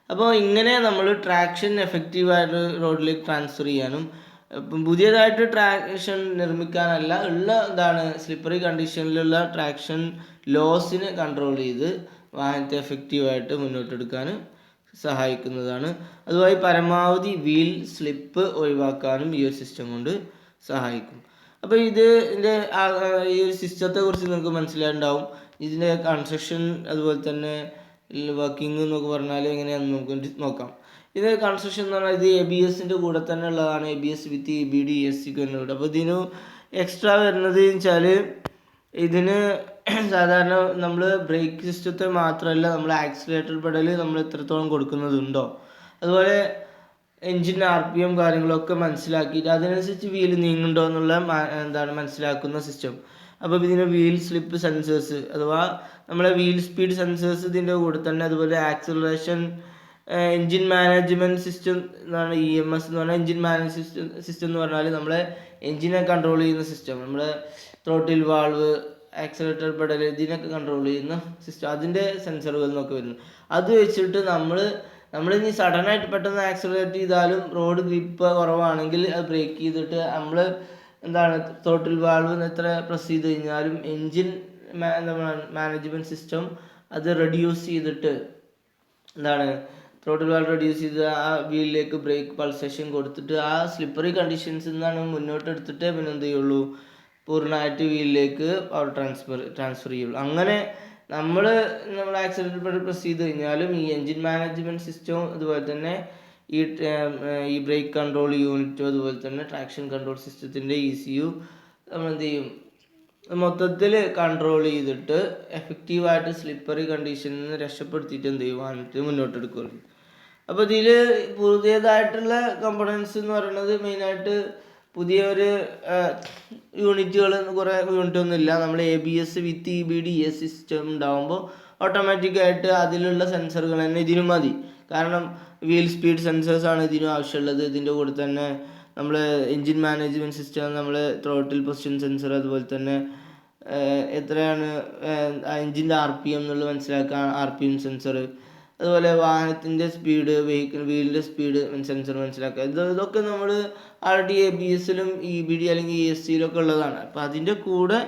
അപ്പോൾ ഇങ്ങനെ നമ്മൾ ട്രാക്ഷൻ എഫക്റ്റീവായിട്ട് റോഡിലേക്ക് ട്രാൻസ്ഫർ ചെയ്യാനും പുതിയതായിട്ട് ട്രാക്ഷൻ നിർമ്മിക്കാനല്ല, ഉള്ള സ്ലിപ്പറി കണ്ടീഷനിലുള്ള ട്രാക്ഷൻ ലോസിനെ കൺട്രോൾ ചെയ്ത് വാഹനത്തെ എഫക്റ്റീവായിട്ട് മുന്നോട്ടെടുക്കാൻ സഹായിക്കുന്നതാണ്. അതുമായി പരമാവധി വീൽ സ്ലിപ്പ് ഒഴിവാക്കാനും ഈ ഒരു സിസ്റ്റം കൊണ്ട് സഹായിക്കും. അപ്പോൾ ഈ ഒരു സിസ്റ്റത്തെ കുറിച്ച് നിങ്ങൾക്ക് മനസ്സിലായിട്ടുണ്ടാവും. ഇതിൻ്റെ കൺസ്ട്രക്ഷൻ അതുപോലെ തന്നെ വർക്കിംഗ് എന്നൊക്കെ പറഞ്ഞാൽ എങ്ങനെയാണെന്ന് നമുക്ക് നോക്കാം. ഇത് കൺസ്ട്രക്ഷൻ എന്ന് പറഞ്ഞാൽ ഇത് ABSൻ്റെ കൂടെ തന്നെ ഉള്ളതാണ്. ABS വിത്ത് EBD ESC കൂടെ. അപ്പോൾ ഇതിന് എക്സ്ട്രാ വരുന്നത് വെച്ചാൽ ഇതിന് സാധാരണ നമ്മൾ ബ്രേക്ക് സിസ്റ്റത്തെ മാത്രമല്ല, നമ്മൾ ആക്സിലേറ്റർ പെഡൽ നമ്മൾ എത്രത്തോളം കൊടുക്കുന്നതുണ്ടോ, അതുപോലെ എൻജിൻ RPM കാര്യങ്ങളൊക്കെ മനസ്സിലാക്കിയിട്ട് അതിനനുസരിച്ച് വീല് നീങ്ങുന്നുണ്ടോ എന്നുള്ള മനസ്സിലാക്കുന്ന സിസ്റ്റം. അപ്പോൾ ഇതിന് വീൽ സ്ലിപ്പ് സെൻസേഴ്സ് അഥവാ നമ്മളെ വീൽ സ്പീഡ് സെൻസേഴ്സ് ഇതിൻ്റെ കൂടെ തന്നെ, അതുപോലെ ആക്സിലറേഷൻ എൻജിൻ മാനേജ്മെൻറ്റ് സിസ്റ്റം എന്നാണ് EMS എന്ന് പറഞ്ഞാൽ. എൻജിൻ മാനേജ്മെൻറ്റ് സിസ്റ്റം എന്ന് പറഞ്ഞാൽ നമ്മളെ എൻജിനെ കൺട്രോൾ ചെയ്യുന്ന സിസ്റ്റം, നമ്മളെ ത്രോട്ടിൽ വാൾവ്, ആക്സിലേറ്റർ പെഡൽ ഇതിനൊക്കെ കൺട്രോൾ ചെയ്യുന്ന സിസ്റ്റം, അതിൻ്റെ സെൻസറുകൾ എന്നൊക്കെ വരുന്നു. അത് വെച്ചിട്ട് നമ്മളിനി സഡനായിട്ട് പെട്ടെന്ന് ആക്സിലറേറ്റ് ചെയ്താലും റോഡ് ഗ്രിപ്പ് കുറവാണെങ്കിൽ അത് ബ്രേക്ക് ചെയ്തിട്ട് നമ്മൾ ത്രോട്ടിൽ വാൾവ് എത്ര പ്രസ് ചെയ്ത് കഴിഞ്ഞാലും എൻജിൻ മാനേജ്മെൻറ്റ് സിസ്റ്റം അത് റെഡ്യൂസ് ചെയ്തിട്ട് ത്രോട്ടിൽ വാൾവ് റെഡ്യൂസ് ചെയ്ത് ആ വീലിലേക്ക് ബ്രേക്ക് പൾസേഷൻ കൊടുത്തിട്ട് ആ സ്ലിപ്പറി കണ്ടീഷൻസിൽ നിന്നാണ് മുന്നോട്ട് എടുത്തിട്ട് പിന്നെ എന്ത് ചെയ്യുള്ളൂ, പൂർണ്ണമായിട്ട് വീലിലേക്ക് പവർ ട്രാൻസ്ഫർ ചെയ്യുള്ളൂ. അങ്ങനെ നമ്മൾ ആക്സിലേറ്റർ പെഡൽ പ്രസ് ചെയ്ത് കഴിഞ്ഞാലും ഈ എൻജിൻ മാനേജ്മെൻറ്റ് സിസ്റ്റവും അതുപോലെ തന്നെ ഈ ബ്രേക്ക് കൺട്രോൾ യൂണിറ്റും അതുപോലെ തന്നെ ട്രാക്ഷൻ കൺട്രോൾ സിസ്റ്റത്തിൻ്റെ ECU നമ്മൾ എന്ത് ചെയ്യും, മൊത്തത്തിൽ കൺട്രോൾ ചെയ്തിട്ട് എഫക്റ്റീവായിട്ട് സ്ലിപ്പറി കണ്ടീഷനിൽ നിന്ന് രക്ഷപ്പെടുത്തിയിട്ട് എന്ത് ചെയ്യും, വാഹനത്തിൽ മുന്നോട്ടെടുക്കുകയുള്ളൂ. അപ്പോൾ ഇതിൽ പുതിയതായിട്ടുള്ള കമ്പോണൻസ് എന്ന് പറയുന്നത് മെയിനായിട്ട് പുതിയ ഒരു യൂണിറ്റുകൾ കുറേ യൂണിറ്റൊന്നുമില്ല. നമ്മൾ ABS വിത്ത് EBD ESC സിസ്റ്റം ഉണ്ടാകുമ്പോൾ ഓട്ടോമാറ്റിക്കായിട്ട് അതിലുള്ള സെൻസറുകൾ തന്നെ ഇതിനും മതി. കാരണം വീൽ സ്പീഡ് സെൻസേഴ്സാണ് ഇതിനും ആവശ്യമുള്ളത്. ഇതിൻ്റെ കൂടെ തന്നെ നമ്മൾ എൻജിൻ മാനേജ്മെൻറ്റ് സിസ്റ്റം, നമ്മൾ ത്രോട്ടിൽ പൊസിഷൻ സെൻസർ, അതുപോലെ തന്നെ എത്രയാണ് എൻജിൻ്റെ RPM എന്നുള്ളത് മനസ്സിലാക്കാൻ RPM സെൻസർ, അതുപോലെ വാഹനത്തിൻ്റെ സ്പീഡ്, വീലിൻ്റെ സ്പീഡ് സെൻസർ മനസ്സിലാക്കുക. ഇതൊക്കെ നമ്മൾ ആൾറെഡി ABSലും EBD അല്ലെങ്കിൽ ESCയിലൊക്കെ ഉള്ളതാണ്. അപ്പോൾ അതിൻ്റെ കൂടെ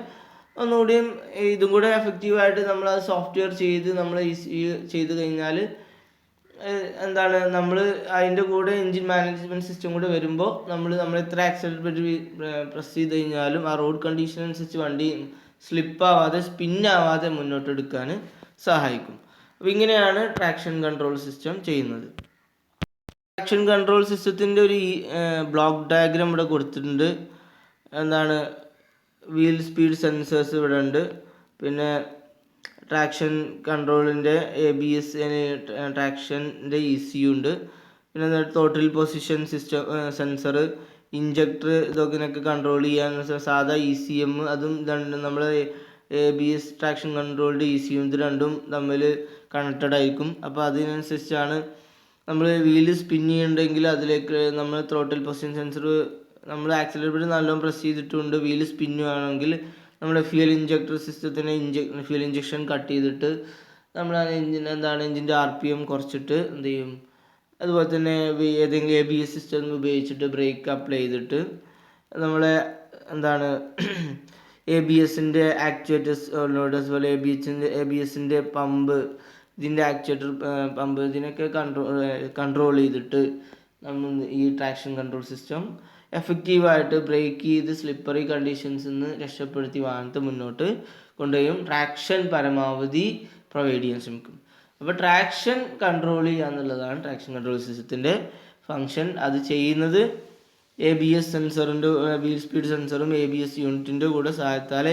ഒന്നുകൂടിയും ഇതും കൂടെ എഫക്റ്റീവായിട്ട് നമ്മൾ അത് സോഫ്റ്റ്വെയർ ചെയ്ത് നമ്മൾ ചെയ്ത് കഴിഞ്ഞാൽ നമ്മൾ അതിൻ്റെ കൂടെ എൻജിൻ മാനേജ്മെൻറ്റ് സിസ്റ്റം കൂടെ വരുമ്പോൾ നമ്മൾ എത്ര ആക്സിലേറ്റർ പ്രസ് ചെയ്ത് കഴിഞ്ഞാലും ആ റോഡ് കണ്ടീഷൻ അനുസരിച്ച് വണ്ടി സ്ലിപ്പാവാതെ സ്പിന്നാവാതെ മുന്നോട്ടെടുക്കാൻ സഹായിക്കും. അപ്പോൾ ഇങ്ങനെയാണ് ട്രാക്ഷൻ കൺട്രോൾ സിസ്റ്റം ചെയ്യുന്നത്. ട്രാക്ഷൻ കൺട്രോൾ സിസ്റ്റത്തിൻ്റെ ഒരു ബ്ലോക്ക് ഡയഗ്രാം ഇവിടെ കൊടുത്തിട്ടുണ്ട്. വീൽ സ്പീഡ് സെൻസേഴ്സ് ഇവിടെ ഉണ്ട്, പിന്നെ ട്രാക്ഷൻ കൺട്രോളിൻ്റെ ABS ട്രാക്ഷൻ്റെ ECU ഉണ്ട്, പിന്നെ total position system sensor, injector ഇതൊക്കെ കൺട്രോൾ ചെയ്യാൻ സാധാ ECM അതും നമ്മൾ ABS ട്രാക്ഷൻ കൺട്രോൾഡ് ECU ഇത് രണ്ടും തമ്മിൽ കണക്റ്റഡ് ആയിരിക്കും. അപ്പോൾ അതിനനുസരിച്ചാണ് നമ്മൾ വീല് സ്പിൻ ചെയ്യുന്നുണ്ടെങ്കിൽ അതിലേക്ക് നമ്മൾ ത്രോട്ടിൽ പൊസിഷൻ സെൻസർ നമ്മൾ ആക്സിലറേറ്റർ നല്ലോണം പ്രസ് ചെയ്തിട്ടുണ്ട് വീല് സ്പിന്നുകയാണെങ്കിൽ നമ്മുടെ ഫ്യൂൽ ഇഞ്ചക്ടർ സിസ്റ്റത്തിന് ഫ്യൂൽ ഇഞ്ചക്ഷൻ കട്ട് ചെയ്തിട്ട് നമ്മൾ എഞ്ചിൻ്റെ RPM കുറച്ചിട്ട് എന്ത് ചെയ്യും, അതുപോലെ തന്നെ ഏതെങ്കിലും ABS സിസ്റ്റം ഉപയോഗിച്ചിട്ട് ബ്രേക്ക് അപ്ലൈ ചെയ്തിട്ട് നമ്മളെ ABSൻ്റെ ആക്ച്വേറ്റേഴ്സ് അതുപോലെ ABSൻ്റെ പമ്പ്, ഇതിൻ്റെ ആക്ച്വേറ്റർ പമ്പ്, ഇതിനൊക്കെ കൺട്രോൾ ചെയ്തിട്ട് നമ്മൾ ഈ ട്രാക്ഷൻ കൺട്രോൾ സിസ്റ്റം എഫക്റ്റീവായിട്ട് ബ്രേക്ക് ചെയ്ത് സ്ലിപ്പറി കണ്ടീഷൻസിൽ നിന്ന് രക്ഷപ്പെടുത്തി വാഹനത്തെ മുന്നോട്ട് കൊണ്ടുപോയും ട്രാക്ഷൻ പരമാവധി പ്രൊവൈഡ് ചെയ്യാൻ ശ്രമിക്കും. അപ്പോൾ ട്രാക്ഷൻ കൺട്രോൾ ചെയ്യുക എന്നുള്ളതാണ് ട്രാക്ഷൻ കൺട്രോൾ സിസ്റ്റത്തിൻ്റെ ഫങ്ഷൻ. അത് ചെയ്യുന്നത് ABS സെൻസറിൻ്റെ വീൽ സ്പീഡ് സെൻസറും ABS യൂണിറ്റിൻ്റെ കൂടെ സഹായത്താലെ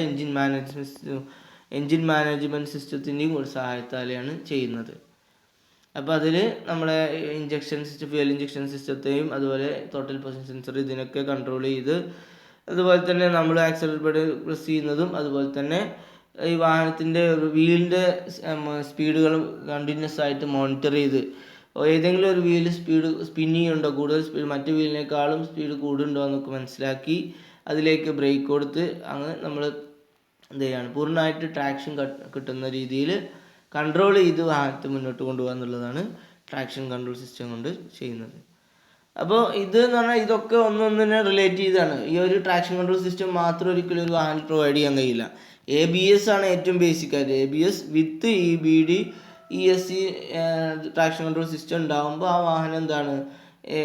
എൻജിൻ മാനേജ്മെൻറ്റ് സിസ്റ്റത്തിൻ്റെയും കൂടെ സഹായത്താലെയാണ് ചെയ്യുന്നത്. അപ്പോൾ അതിൽ നമ്മളെ ഫ്യൂൽ ഇഞ്ചക്ഷൻ സിസ്റ്റത്തെയും അതുപോലെ ടോട്ടൽ പൊസിഷൻ സെൻസർ ഇതിനൊക്കെ കൺട്രോൾ ചെയ്ത്, അതുപോലെ തന്നെ നമ്മൾ ആക്സിലറേറ്റർ പ്രസ് ചെയ്യുന്നതും അതുപോലെ തന്നെ ഈ വാഹനത്തിൻ്റെ വീലിൻ്റെ സ്പീഡുകൾ കണ്ടിന്യൂസ് ആയിട്ട് മോണിറ്റർ ചെയ്ത് ഏതെങ്കിലും ഒരു വീല് സ്പിന്നിങ് ഉണ്ടോ, കൂടുതൽ സ്പീഡ് മറ്റു വീലിനേക്കാളും സ്പീഡ് കൂടുന്നുണ്ടോ എന്നൊക്കെ മനസ്സിലാക്കി അതിലേക്ക് ബ്രേക്ക് കൊടുത്ത് അങ്ങനെ നമ്മൾ എന്ത് ചെയ്യാണ് പൂർണ്ണമായിട്ട് ട്രാക്ഷൻ കിട്ടുന്ന രീതിയിൽ കൺട്രോൾ ചെയ്ത് വാഹനത്തെ മുന്നോട്ട് കൊണ്ടുപോകുക എന്നുള്ളതാണ് ട്രാക്ഷൻ കൺട്രോൾ സിസ്റ്റം കൊണ്ട് ചെയ്യുന്നത്. അപ്പോൾ ഇത് എന്ന് പറഞ്ഞാൽ ഇതൊക്കെ ഒന്നൊന്നിനെ റിലേറ്റ് ചെയ്താണ്. ഈ ഒരു ട്രാക്ഷൻ കൺട്രോൾ സിസ്റ്റം മാത്രം ഒരിക്കലും ഒരു വാഹനം പ്രൊവൈഡ് ചെയ്യാൻ കഴിയില്ല. ABS ആണ് ഏറ്റവും ബേസിക് ആയിട്ട്. ABS വിത്ത് EBD ESC traction control system ഉണ്ടാകുമ്പോൾ ആ വാഹനം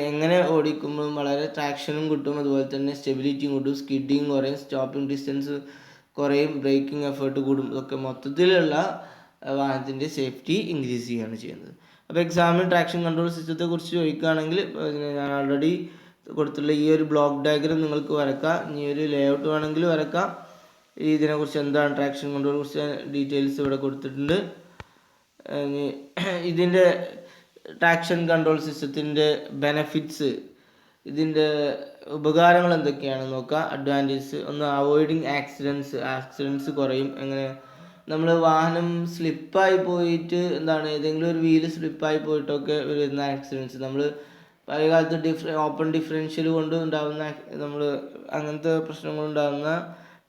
എങ്ങനെ ഓടിക്കുമ്പോഴും വളരെ ട്രാക്ഷനും കിട്ടും, അതുപോലെ തന്നെ സ്റ്റെബിലിറ്റിയും കിട്ടും, സ്കിഡിങ് കുറയും, സ്റ്റോപ്പിംഗ് ഡിസ്റ്റൻസ് കുറയും, ബ്രേക്കിംഗ് എഫേർട്ട് കൂടും. ഇതൊക്കെ മൊത്തത്തിലുള്ള വാഹനത്തിൻ്റെ സേഫ്റ്റി ഇൻക്രീസ് ചെയ്യുകയാണ് ചെയ്യുന്നത്. അപ്പോൾ എക്സാമിന് ട്രാക്ഷൻ കൺട്രോൾ സിസ്റ്റത്തെ കുറിച്ച് ചോദിക്കുകയാണെങ്കിൽ ഞാൻ ഓൾറെഡി കൊടുത്തുള്ള ഈ ഒരു ബ്ലോക്ക് ഡയഗ്രം നിങ്ങൾക്ക് വരക്കാം, ഇനി ഒരു ലേഔട്ട് വേണമെങ്കിൽ വരക്കാം. ഇതിനെക്കുറിച്ച് എന്താണ് ട്രാക്ഷൻ കൺട്രോളിനെ കുറിച്ച് ഡീറ്റെയിൽസ് ഇവിടെ കൊടുത്തിട്ടുണ്ട്. ഇതിൻ്റെ ട്രാക്ഷൻ കൺട്രോൾ സിസ്റ്റത്തിൻ്റെ ബെനഫിറ്റ്സ്, ഇതിൻ്റെ ഉപകാരങ്ങൾ എന്തൊക്കെയാണെന്ന് നോക്കാം. അഡ്വാൻറ്റേജ് ഒന്ന്, അവോയ്ഡിങ് ആക്സിഡൻസ് കുറയും. എങ്ങനെ നമ്മൾ വാഹനം സ്ലിപ്പായി പോയിട്ട് ഏതെങ്കിലും ഒരു വീല് സ്ലിപ്പായി പോയിട്ടൊക്കെ വരുന്ന ആക്സിഡൻസ്, നമ്മൾ പഴയ കാലത്ത് ഓപ്പൺ ഡിഫറൻഷ്യൽ കൊണ്ട് ഉണ്ടാകുന്ന നമ്മൾ അങ്ങനത്തെ പ്രശ്നങ്ങളുണ്ടാകുന്ന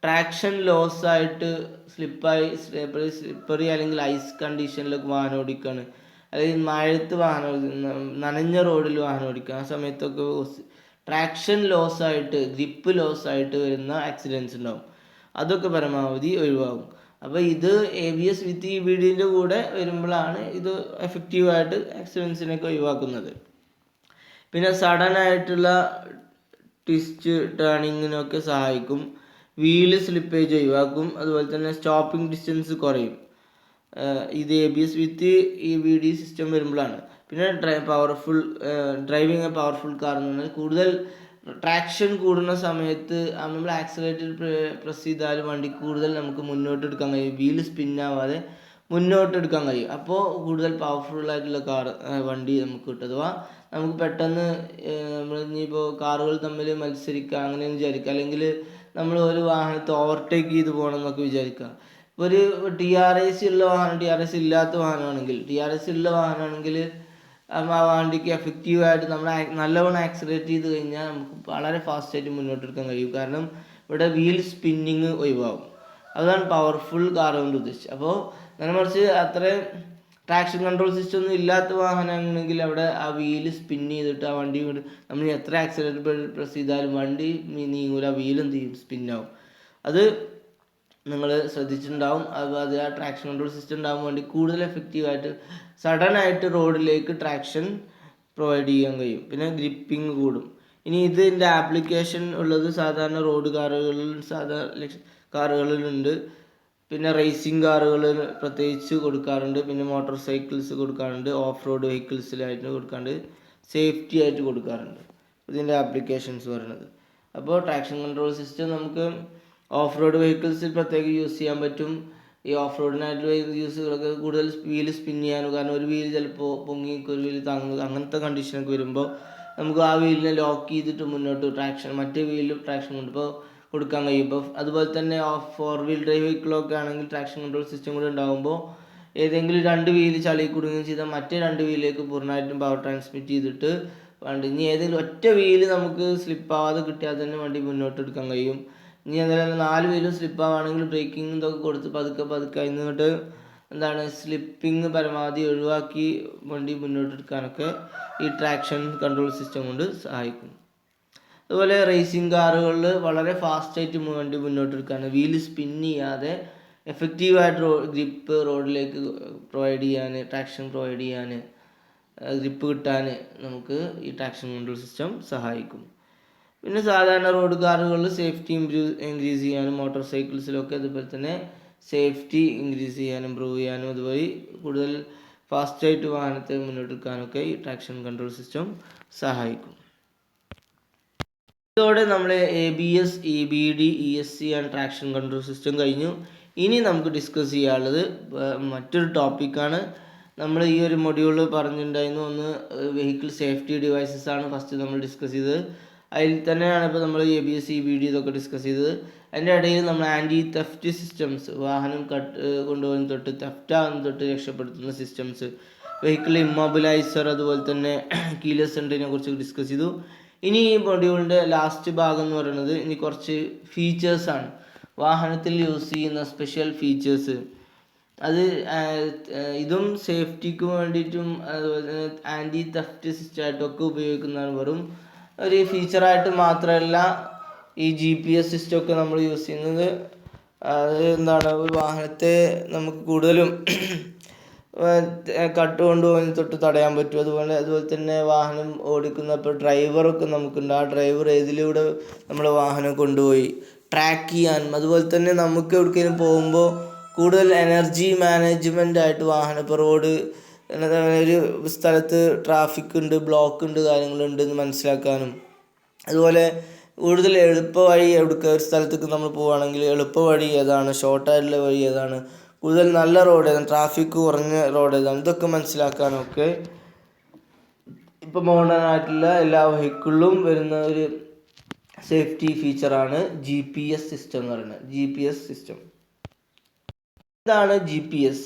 ട്രാക്ഷൻ ലോസ് ആയിട്ട് സ്ലിപ്പറി അല്ലെങ്കിൽ ഐസ് കണ്ടീഷനിലൊക്കെ വാഹനം ഓടിക്കുകയാണ്, അല്ലെങ്കിൽ മഴയത്ത് നനഞ്ഞ റോഡിൽ വാഹനം ഓടിക്കുക, ആ സമയത്തൊക്കെ ട്രാക്ഷൻ ലോസ് ആയിട്ട് ഗ്രിപ്പ് ലോസ് ആയിട്ട് വരുന്ന ആക്സിഡൻസ് ഉണ്ടാവും. അതൊക്കെ പരമാവധി ഒഴിവാകും. അപ്പോൾ ഇത് ABS വിത്ത് EBDൻ്റെ കൂടെ വരുമ്പോഴാണ് ഇത് എഫക്റ്റീവായിട്ട് ആക്സിഡൻസിനൊക്കെ ഒഴിവാക്കുന്നത്. പിന്നെ സഡൻ ആയിട്ടുള്ള ട്വിസ്റ്റ് ടേണിങ്ങിനൊക്കെ സഹായിക്കും, വീല് സ്ലിപ്പേജ് ഒഴിവാക്കും, അതുപോലെ തന്നെ സ്റ്റോപ്പിംഗ് ഡിസ്റ്റൻസ് കുറയും. ഇത് ABS വിത്ത് EBD സിസ്റ്റം വരുമ്പോഴാണ്. പിന്നെ ഡ്രൈവിങ് എ പവർഫുൾ കാർ എന്ന് പറഞ്ഞാൽ കൂടുതൽ ട്രാക്ഷൻ കൂടുന്ന സമയത്ത് നമ്മൾ ആക്സിലറേറ്റർ പ്രസ് ചെയ്താൽ വണ്ടി കൂടുതൽ നമുക്ക് മുന്നോട്ട് എടുക്കാൻ കഴിയും, വീല് സ്പിന്നാവാതെ മുന്നോട്ട് എടുക്കാൻ കഴിയും. അപ്പോൾ കൂടുതൽ പവർഫുൾ ആയിട്ടുള്ള വണ്ടി നമുക്ക് കിട്ടും. അഥവാ നമുക്ക് പെട്ടെന്ന് നമ്മൾ ഇനിയിപ്പോൾ കാറുകൾ തമ്മിൽ മത്സരിക്കുക അങ്ങനെയൊന്നും വിചാരിക്കുക, അല്ലെങ്കിൽ നമ്മൾ ഒരു വാഹനത്തെ ഓവർടേക്ക് ചെയ്ത് പോകണം എന്നൊക്കെ വിചാരിക്കുക. ഇപ്പോൾ ഒരു TRS ഉള്ള വാഹനം TRS ഇല്ലാത്ത വാഹനമാണെങ്കിൽ ആ വണ്ടിക്ക് എഫക്റ്റീവായിട്ട് നമ്മൾ നല്ലവണ്ണം ആക്സിലറേറ്റ് ചെയ്ത് കഴിഞ്ഞാൽ നമുക്ക് വളരെ ഫാസ്റ്റായിട്ട് മുന്നോട്ട് എടുക്കാൻ കഴിയും. കാരണം ഇവിടെ വീൽ സ്പിന്നിങ് ഒഴിവാകും. അതാണ് പവർഫുൾ കാർ കൊണ്ട് ഉദ്ദേശിച്ചത്. അപ്പോൾ നേരെ മറിച്ച് അത്രയും ട്രാക്ഷൻ കൺട്രോൾ സിസ്റ്റം ഒന്നും ഇല്ലാത്ത വാഹനമാണെങ്കിൽ അവിടെ ആ വീല് സ്പിൻ ചെയ്തിട്ട് ആ വണ്ടി നമ്മൾ എത്ര ആക്സിലറേറ്റർ പ്രസ് ചെയ്താലും വണ്ടി നീങ്ങൂല, വീൽ എന്ത് ചെയ്യും, സ്പിന്നാവും. അത് നിങ്ങൾ ശ്രദ്ധിച്ചിട്ടുണ്ടാവും. അത് ആ ട്രാക്ഷൻ കൺട്രോൾ സിസ്റ്റം ഉണ്ടാകുമ്പോൾ വണ്ടി കൂടുതൽ എഫക്റ്റീവായിട്ട് സഡനായിട്ട് റോഡിലേക്ക് ട്രാക്ഷൻ പ്രൊവൈഡ് ചെയ്യാൻ കഴിയും. പിന്നെ ഗ്രിപ്പിംഗ് കൂടും. ഇനി ഇതിൻ്റെ ആപ്ലിക്കേഷൻ ഉള്ളത് സാധാരണ റോഡ് കാറുകളിലുണ്ട്, പിന്നെ റേസിംഗ് കാറുകളിൽ പ്രത്യേകിച്ച് കൊടുക്കാറുണ്ട്, പിന്നെ മോട്ടോർ സൈക്കിൾസ് കൊടുക്കാറുണ്ട്, ഓഫ് റോഡ് വെഹിക്കിൾസിലായിട്ട് കൊടുക്കാറുണ്ട്, സേഫ്റ്റി ആയിട്ട് കൊടുക്കാറുണ്ട് ഇതിൻ്റെ ആപ്ലിക്കേഷൻസ് പറയുന്നത്. അപ്പോൾ ട്രാക്ഷൻ കൺട്രോൾ സിസ്റ്റം നമുക്ക് ഓഫ് റോഡ് വെഹിക്കിൾസിൽ പ്രത്യേകം യൂസ് ചെയ്യാൻ പറ്റും. ഈ ഓഫ് റോഡിനായിട്ടുള്ള യൂസുകളൊക്കെ കൂടുതൽ വീല് സ്പിൻ ചെയ്യാനും, കാരണം ഒരു വീല് ചിലപ്പോൾ പൊങ്ങി ഒരു വീല് താങ്ങുക അങ്ങനത്തെ കണ്ടീഷനൊക്കെ വരുമ്പോൾ നമുക്ക് ആ വീലിനെ ലോക്ക് ചെയ്തിട്ട് മുന്നോട്ട് മറ്റേ വീലിൽ ട്രാക്ഷൻ കൊണ്ട് ഇപ്പോൾ കൊടുക്കാൻ കഴിയും. ഇപ്പോൾ അതുപോലെ തന്നെ 4 വീൽ ഡ്രൈവ് വെഹിക്കിളൊക്കെ ആണെങ്കിൽ ട്രാക്ഷൻ കൺട്രോൾ സിസ്റ്റം കൂടെ ഉണ്ടാകുമ്പോൾ ഏതെങ്കിലും 2 വീല് ചളി കുടുങ്ങുകയും ചെയ്താൽ മറ്റേ 2 വീലിലേക്ക് പൂർണ്ണമായിട്ടും പവർ ട്രാൻസ്മിറ്റ് ചെയ്തിട്ട് ഇനി ഏതെങ്കിലും ഒറ്റ വീല് നമുക്ക് സ്ലിപ്പാവാതെ കിട്ടിയാൽ തന്നെ വണ്ടി മുന്നോട്ട് എടുക്കാൻ കഴിയും. ഇനി എന്തായാലും 4 വീലും സ്ലിപ്പാവുകയാണെങ്കിൽ ബ്രേക്കിംഗ് ഇതൊക്കെ കൊടുത്ത് പതുക്കെ എന്നിട്ട് സ്ലിപ്പിങ് പരമാവധി ഒഴിവാക്കി വണ്ടി മുന്നോട്ട് എടുക്കാനൊക്കെ ഈ ട്രാക്ഷൻ കൺട്രോൾ സിസ്റ്റം കൊണ്ട് സഹായിക്കും. അതുപോലെ റേസിംഗ് കാറുകളിൽ വളരെ ഫാസ്റ്റായിട്ട് വണ്ടി മുന്നോട്ട് എടുക്കാൻ, വീല് സ്പിൻ ചെയ്യാതെ എഫക്റ്റീവായിട്ട് ഗ്രിപ്പ് റോഡിലേക്ക് പ്രൊവൈഡ് ചെയ്യാൻ, ട്രാക്ഷൻ പ്രൊവൈഡ് ചെയ്യാൻ, ഗ്രിപ്പ് കിട്ടാൻ നമുക്ക് ഈ ട്രാക്ഷൻ കൺട്രോൾ സിസ്റ്റം സഹായിക്കും. പിന്നെ സാധാരണ റോഡ് കാറുകളിൽ സേഫ്റ്റി ഇൻക്രീസ് ചെയ്യാനും മോട്ടോർ സൈക്കിൾസിലൊക്കെ അതുപോലെ തന്നെ സേഫ്റ്റി ഇൻക്രീസ് ചെയ്യാനും ഇമ്പ്രൂവ് ചെയ്യാനും അതുവഴി കൂടുതൽ ഫാസ്റ്റായിട്ട് വാഹനത്തെ മുന്നോട്ടെടുക്കാനൊക്കെ ഈ ട്രാക്ഷൻ കൺട്രോൾ സിസ്റ്റം സഹായിക്കും. ഇതോടെ നമ്മൾ ABS, EBD, ESC and traction control system കഴിഞ്ഞു. ഇനി നമുക്ക് ഡിസ്കസ് ചെയ്യാനുള്ളത് മറ്റൊരു ടോപ്പിക്കാണ്. നമ്മൾ ഈ ഒരു മൊഡ്യൂളിൽ പറഞ്ഞിട്ടുണ്ടായിരുന്നു, ഒന്ന് വെഹിക്കിൾ സേഫ്റ്റി ഡിവൈസസ് ആണ് ഫസ്റ്റ് നമ്മൾ ഡിസ്കസ് ചെയ്തത്. അതിൽ തന്നെയാണ് ഇപ്പോൾ നമ്മൾ ABS, EBD ഇതൊക്കെ ഡിസ്കസ് ചെയ്തത്. അതിൻ്റെ ഇടയിൽ നമ്മൾ ആൻറ്റി തെഫ്റ്റ് സിസ്റ്റംസ്, വാഹനം കൊണ്ടുപോകുന്ന തൊട്ട് തെഫ്റ്റ് ആകുന്ന തൊട്ട് രക്ഷപ്പെടുത്തുന്ന സിസ്റ്റംസ്, വെഹിക്കിൾ ഇമ്മൊബിലൈസർ, അതുപോലെ തന്നെ കീലെസ് എൻട്രിനെ കുറിച്ച് ഡിസ്കസ് ചെയ്തു. ഇനി ഈ മൊഡ്യൂളിൻ്റെ ലാസ്റ്റ് ഭാഗം എന്ന് പറയുന്നത് ഇനി കുറച്ച് ഫീച്ചേഴ്സാണ്, വാഹനത്തിൽ യൂസ് ചെയ്യുന്ന സ്പെഷ്യൽ ഫീച്ചേഴ്സ്. അത് ഇതും സേഫ്റ്റിക്ക് വേണ്ടിയിട്ടും അതുപോലെ തന്നെ ആൻറ്റി തെഫ്റ്റ് സിസ്റ്റമായിട്ടൊക്കെ ഉപയോഗിക്കുന്നതാണ്. വെറും ഒരു ഫീച്ചറായിട്ട് മാത്രമല്ല ഈ GPS സിസ്റ്റമൊക്കെ നമ്മൾ യൂസ് ചെയ്യുന്നത്. അത് ഒരു വാഹനത്തെ നമുക്ക് കൂടുതലും കൊണ്ടുപോകുന്ന തൊട്ട് തടയാൻ പറ്റും. അതുപോലെ തന്നെ വാഹനം ഓടിക്കുന്നപ്പോൾ ഡ്രൈവറൊക്കെ നമുക്കുണ്ട്. ആ ഡ്രൈവർ ഏതിലൂടെ നമ്മൾ വാഹനം കൊണ്ടുപോയി ട്രാക്ക് ചെയ്യാനും, അതുപോലെ തന്നെ നമുക്ക് എവിടേക്കെങ്കിലും പോകുമ്പോൾ കൂടുതൽ എനർജി മാനേജ്മെൻ്റ് ആയിട്ട് വാഹനം, ഇപ്പോൾ റോഡ് ഒരു സ്ഥലത്ത് ട്രാഫിക് ഉണ്ട്, ബ്ലോക്ക് ഉണ്ട്, കാര്യങ്ങളുണ്ട് എന്ന് മനസ്സിലാക്കാനും, അതുപോലെ കൂടുതൽ എളുപ്പ വഴി ഒരു സ്ഥലത്തേക്ക് നമ്മൾ പോവുകയാണെങ്കിൽ എളുപ്പ വഴി ഏതാണ്, ഷോർട്ടായിട്ടുള്ള വഴി ഏതാണ്, കൂടുതൽ നല്ല റോഡ് ഏതാണ്, ട്രാഫിക് കുറഞ്ഞ റോഡ് ഏതാണ്, ഇതൊക്കെ മനസ്സിലാക്കാനൊക്കെ ഇപ്പോൾ മോഡേൺ ആയിട്ടുള്ള എല്ലാ വെഹിക്കിളിലും വരുന്ന ഒരു സേഫ്റ്റി ഫീച്ചറാണ് GPS സിസ്റ്റം എന്ന് പറയുന്നത്. GPS സിസ്റ്റം ഇതാണ്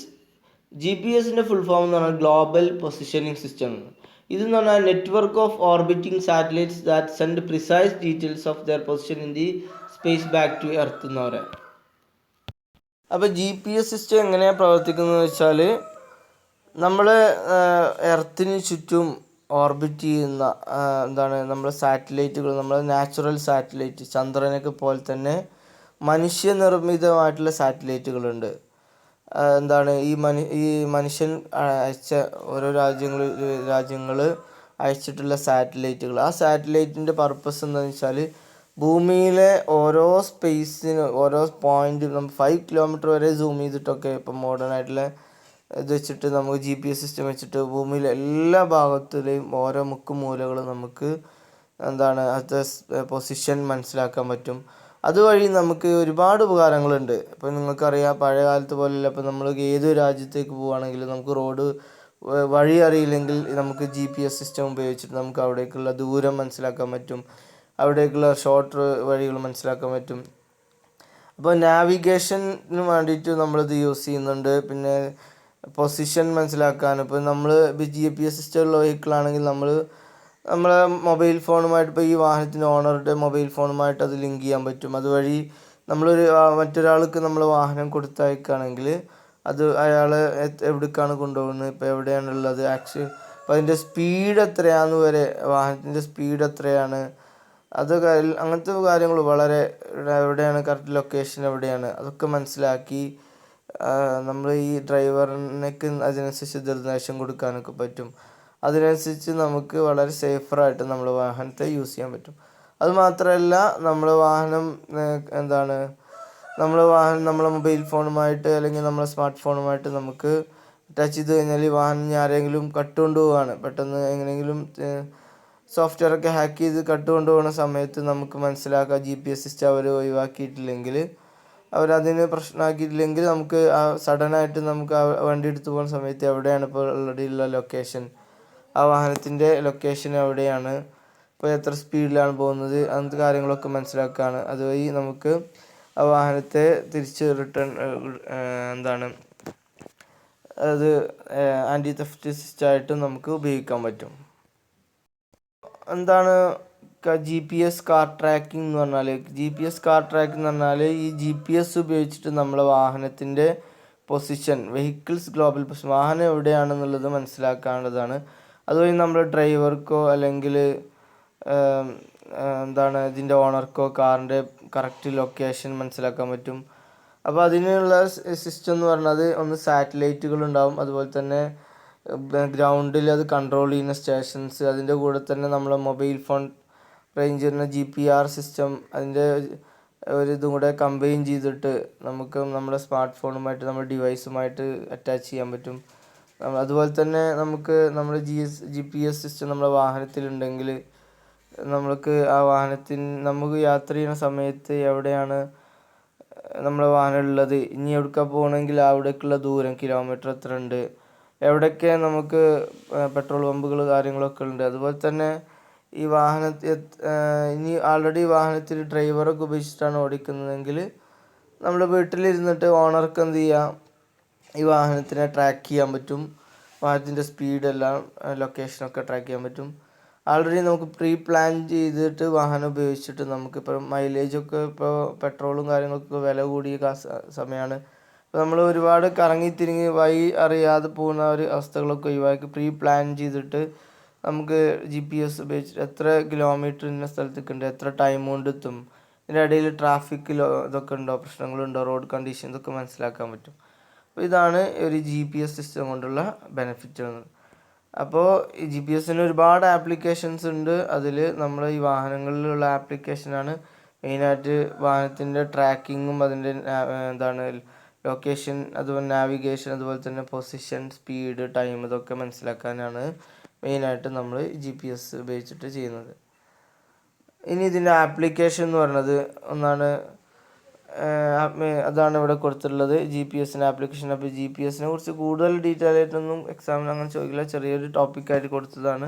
GPS-ൻ്റെ ഫുൾ ഫോം എന്ന് പറഞ്ഞാൽ ഗ്ലോബൽ പൊസിഷനിങ് സിസ്റ്റം. ഇതെന്ന് പറഞ്ഞാൽ network of orbiting satellites that send precise details of their position in the space back to earth എന്ന് പറയാം. അപ്പോൾ GPS സിസ്റ്റം എങ്ങനെയാണ് പ്രവർത്തിക്കുന്നത് വെച്ചാൽ, നമ്മൾ എർത്തിന് ചുറ്റും ഓർബിറ്റ് ചെയ്യുന്ന നമ്മുടെ സാറ്റലൈറ്റുകൾ, നമ്മുടെ നാച്ചുറൽ സാറ്റലൈറ്റ്, ചന്ദ്രനൊക്കെ പോലെ തന്നെ മനുഷ്യനിർമ്മിതമായിട്ടുള്ള സാറ്റലൈറ്റുകളുണ്ട്. ഈ മനുഷ്യൻ അയച്ച ഓരോ രാജ്യങ്ങൾ അയച്ചിട്ടുള്ള സാറ്റലൈറ്റുകൾ. ആ സാറ്റലൈറ്റിൻ്റെ പർപ്പസ് എന്താണെന്ന് വെച്ചാൽ, ഭൂമിയിലെ ഓരോ സ്പേസിന്, ഓരോ പോയിന്റ് 5 കിലോമീറ്റർ വരെ സൂം ചെയ്തിട്ടൊക്കെ ഇപ്പം മോഡേൺ ആയിട്ടുള്ള ഇത് വെച്ചിട്ട് നമുക്ക് GPS സിസ്റ്റം വെച്ചിട്ട് ഭൂമിയിലെ എല്ലാ ഭാഗത്തിലെയും ഓരോ മുക്കുമൂലകളും നമുക്ക് അത് പൊസിഷൻ മനസ്സിലാക്കാൻ പറ്റും. അതുവഴി നമുക്ക് ഒരുപാട് ഉപകാരങ്ങളുണ്ട്. ഇപ്പോൾ നിങ്ങൾക്കറിയാം, പഴയ കാലത്ത് പോലെയല്ല. ഇപ്പോൾ നമ്മൾ ഏത് രാജ്യത്തേക്ക് പോവുകയാണെങ്കിലും നമുക്ക് വഴി അറിയില്ലെങ്കിൽ നമുക്ക് GPS സിസ്റ്റം ഉപയോഗിച്ചിട്ട് നമുക്ക് അവിടേക്കുള്ള ദൂരം മനസ്സിലാക്കാൻ പറ്റും, അവിടേക്കുള്ള ഷോർട്ട് വഴികൾ മനസ്സിലാക്കാൻ പറ്റും. അപ്പോൾ നാവിഗേഷന് വേണ്ടിയിട്ട് നമ്മളിത് യൂസ് ചെയ്യുന്നുണ്ട്. പിന്നെ പൊസിഷൻ മനസ്സിലാക്കാൻ, ഇപ്പോൾ നമ്മൾ GPS സിസ്റ്റമുള്ള വെഹിക്കിളാണെങ്കിൽ നമ്മളെ മൊബൈൽ ഫോണുമായിട്ട്, ഇപ്പോൾ ഈ വാഹനത്തിൻ്റെ ഓണറുടെ മൊബൈൽ ഫോണുമായിട്ട് അത് ലിങ്ക് ചെയ്യാൻ പറ്റും. അതുവഴി മറ്റൊരാൾക്ക് നമ്മൾ വാഹനം കൊടുത്തയക്കുകയാണെങ്കിൽ അത് അയാൾ എവിടേക്കാണ് കൊണ്ടുപോകുന്നത്, ഇപ്പോൾ എവിടെയാണുള്ളത്, അപ്പോൾ അതിൻ്റെ സ്പീഡ് എത്രയാണെന്ന് വരെ, വാഹനത്തിൻ്റെ സ്പീഡ് എത്രയാണ്, അങ്ങനത്തെ കാര്യങ്ങൾ വളരെ എവിടെയാണ് കറക്റ്റ് ലൊക്കേഷൻ എവിടെയാണ്, അതൊക്കെ മനസ്സിലാക്കി നമ്മൾ ഈ ഡ്രൈവറിനൊക്കെ അതിനനുസരിച്ച് നിർദ്ദേശം കൊടുക്കാനൊക്കെ പറ്റും. അതിനനുസരിച്ച് നമുക്ക് വളരെ സേഫറായിട്ട് നമ്മൾ വാഹനത്തെ യൂസ് ചെയ്യാൻ പറ്റും. അതുമാത്രമല്ല, നമ്മളെ നമ്മളെ മൊബൈൽ ഫോണുമായിട്ട് അല്ലെങ്കിൽ നമ്മളെ സ്മാർട്ട് ഫോണുമായിട്ട് നമുക്ക് ടച്ച് ചെയ്ത് കഴിഞ്ഞാൽ ഈ വാഹനം ആരെങ്കിലും കട്ടുകൊണ്ട് പോവുകയാണ്, പെട്ടെന്ന് എങ്ങനെയെങ്കിലും സോഫ്റ്റ്വെയറൊക്കെ ഹാക്ക് ചെയ്ത് കട്ടുകൊണ്ടുപോകുന്ന സമയത്ത് നമുക്ക് മനസ്സിലാക്കാം, GPS സിസ്റ്റം അവർ ഒഴിവാക്കിയിട്ടില്ലെങ്കിൽ, അവരതിന് പ്രശ്നമാക്കിയിട്ടില്ലെങ്കിൽ നമുക്ക് സഡനായിട്ട് നമുക്ക് വണ്ടി എടുത്ത് പോകുന്ന സമയത്ത് എവിടെയാണ് ഇപ്പോൾ ഉള്ള ലൊക്കേഷൻ, ആ വാഹനത്തിൻ്റെ ലൊക്കേഷൻ എവിടെയാണ്, ഇപ്പോൾ എത്ര സ്പീഡിലാണ് പോകുന്നത്, അങ്ങനത്തെ കാര്യങ്ങളൊക്കെ മനസ്സിലാക്കുകയാണ്. അതുവഴി നമുക്ക് ആ വാഹനത്തെ തിരിച്ച് റിട്ടേൺ അത് ആൻറ്റി തെഫ്റ്റ് സിസ്റ്റമായിട്ടും നമുക്ക് ഉപയോഗിക്കാൻ പറ്റും. എന്താണ് GPS കാർ ട്രാക്കിംഗ് എന്ന് പറഞ്ഞാൽ? GPS കാർ ട്രാക്കിംഗ് എന്ന് പറഞ്ഞാൽ ഈ GPS ഉപയോഗിച്ചിട്ട് നമ്മളെ വാഹനത്തിൻ്റെ പൊസിഷൻ, വെഹിക്കിൾസ് ഗ്ലോബൽ പൊസിഷൻ, വാഹനം എവിടെയാണെന്നുള്ളത് മനസ്സിലാക്കാനുള്ളതാണ്. അതുവഴി നമ്മൾ ഡ്രൈവർക്കോ അല്ലെങ്കിൽ ഇതിൻ്റെ ഓണർക്കോ കാറിൻ്റെ കറക്റ്റ് ലൊക്കേഷൻ മനസ്സിലാക്കാൻ പറ്റും. അപ്പോൾ അതിനുള്ള സിസ്റ്റം എന്ന് പറഞ്ഞത് ഒന്ന് സാറ്റലൈറ്റുകളുണ്ടാവും, അതുപോലെ തന്നെ ഗ്രൗണ്ടിൽ അത് കൺട്രോൾ ചെയ്യുന്ന സ്റ്റേഷൻസ്, അതിൻ്റെ കൂടെ തന്നെ നമ്മളെ മൊബൈൽ ഫോൺ റേഞ്ച് ചെയ്യുന്ന GPR സിസ്റ്റം, അതിൻ്റെ ഇതും കൂടെ കമ്പൈൻ ചെയ്തിട്ട് നമുക്ക് നമ്മുടെ സ്മാർട്ട് ഫോണുമായിട്ട് നമ്മുടെ ഡിവൈസുമായിട്ട് അറ്റാച്ച് ചെയ്യാൻ പറ്റും. അതുപോലെ തന്നെ നമുക്ക് നമ്മുടെ GPS സിസ്റ്റം നമ്മുടെ വാഹനത്തിലുണ്ടെങ്കിൽ നമുക്ക് ആ നമുക്ക് യാത്ര ചെയ്യുന്ന സമയത്ത് എവിടെയാണ് നമ്മുടെ വാഹനം ഉള്ളത്, ഇനി എവിടേക്കാണ് പോകണമെങ്കിൽ അവിടേക്കുള്ള ദൂരം, കിലോമീറ്റർ എത്ര ഉണ്ട്, എവിടെയൊക്കെ നമുക്ക് പെട്രോൾ പമ്പുകൾ കാര്യങ്ങളൊക്കെ ഉണ്ട്. അതുപോലെ തന്നെ ഈ ഇനി ആൾറെഡി വാഹനത്തിൽ ഡ്രൈവറൊക്കെ ഉപയോഗിച്ചിട്ടാണ് ഓടിക്കുന്നതെങ്കിൽ നമ്മൾ വീട്ടിലിരുന്നിട്ട് ഓണർക്ക് എന്ത് ചെയ്യാം, ഈ വാഹനത്തിനെ ട്രാക്ക് ചെയ്യാൻ പറ്റും. വാഹനത്തിൻ്റെ സ്പീഡെല്ലാം ലൊക്കേഷനൊക്കെ ട്രാക്ക് ചെയ്യാൻ പറ്റും. ആൾറെഡി നമുക്ക് പ്രീ പ്ലാൻ ചെയ്തിട്ട് വാഹനം ഉപയോഗിച്ചിട്ട് നമുക്കിപ്പോൾ മൈലേജൊക്കെ, ഇപ്പോൾ പെട്രോളും കാര്യങ്ങളൊക്കെ വില കൂടിയ സമയമാണ്. അപ്പോൾ നമ്മൾ ഒരുപാട് കറങ്ങിത്തിരിങ്ങി വഴി അറിയാതെ പോകുന്ന ഒരു അവസ്ഥകളൊക്കെ ഒഴിവാക്കി പ്രീ പ്ലാൻ ചെയ്തിട്ട് നമുക്ക് GPS ഉപയോഗിച്ചിട്ട് എത്ര കിലോമീറ്റർ ഇന്ന സ്ഥലത്തേക്ക് ഉണ്ട്, എത്ര ടൈം കൊണ്ട് എത്തും, ഇതിൻ്റെ ഇടയിൽ ട്രാഫിക്കിലോ ഇതൊക്കെ ഉണ്ടോ, പ്രശ്നങ്ങളുണ്ടോ, റോഡ് കണ്ടീഷൻ ഇതൊക്കെ മനസ്സിലാക്കാൻ പറ്റും. അപ്പോൾ ഇതാണ് ഒരു GPS സിസ്റ്റം കൊണ്ടുള്ള ബെനിഫിറ്റ്. അപ്പോൾ ഈ GPS ഒരുപാട് ആപ്ലിക്കേഷൻസ് ഉണ്ട്. അതിൽ നമ്മൾ ഈ വാഹനങ്ങളിലുള്ള ആപ്ലിക്കേഷനാണ് മെയിനായിട്ട് വാഹനത്തിൻ്റെ ട്രാക്കിങ്ങും അതിൻ്റെ ലൊക്കേഷൻ, അതുപോലെ നാവിഗേഷൻ, അതുപോലെ തന്നെ പൊസിഷൻ, സ്പീഡ്, ടൈം ഇതൊക്കെ മനസ്സിലാക്കാനാണ് മെയിനായിട്ട് നമ്മൾ GPS ഉപയോഗിച്ചിട്ട് ചെയ്യുന്നത്. ഇനി ഇതിൻ്റെ ആപ്ലിക്കേഷൻ എന്ന് പറയുന്നത് അതാണ് ഇവിടെ കൊടുത്തിട്ടുള്ളത്, GPS ആപ്ലിക്കേഷൻ. അപ്പോൾ GPS കുറിച്ച് കൂടുതൽ ഡീറ്റെയിൽ ആയിട്ടൊന്നും എക്സാമിന് അങ്ങനെ ചോദിക്കില്ല, ചെറിയൊരു ടോപ്പിക്കായിട്ട് കൊടുത്തതാണ്.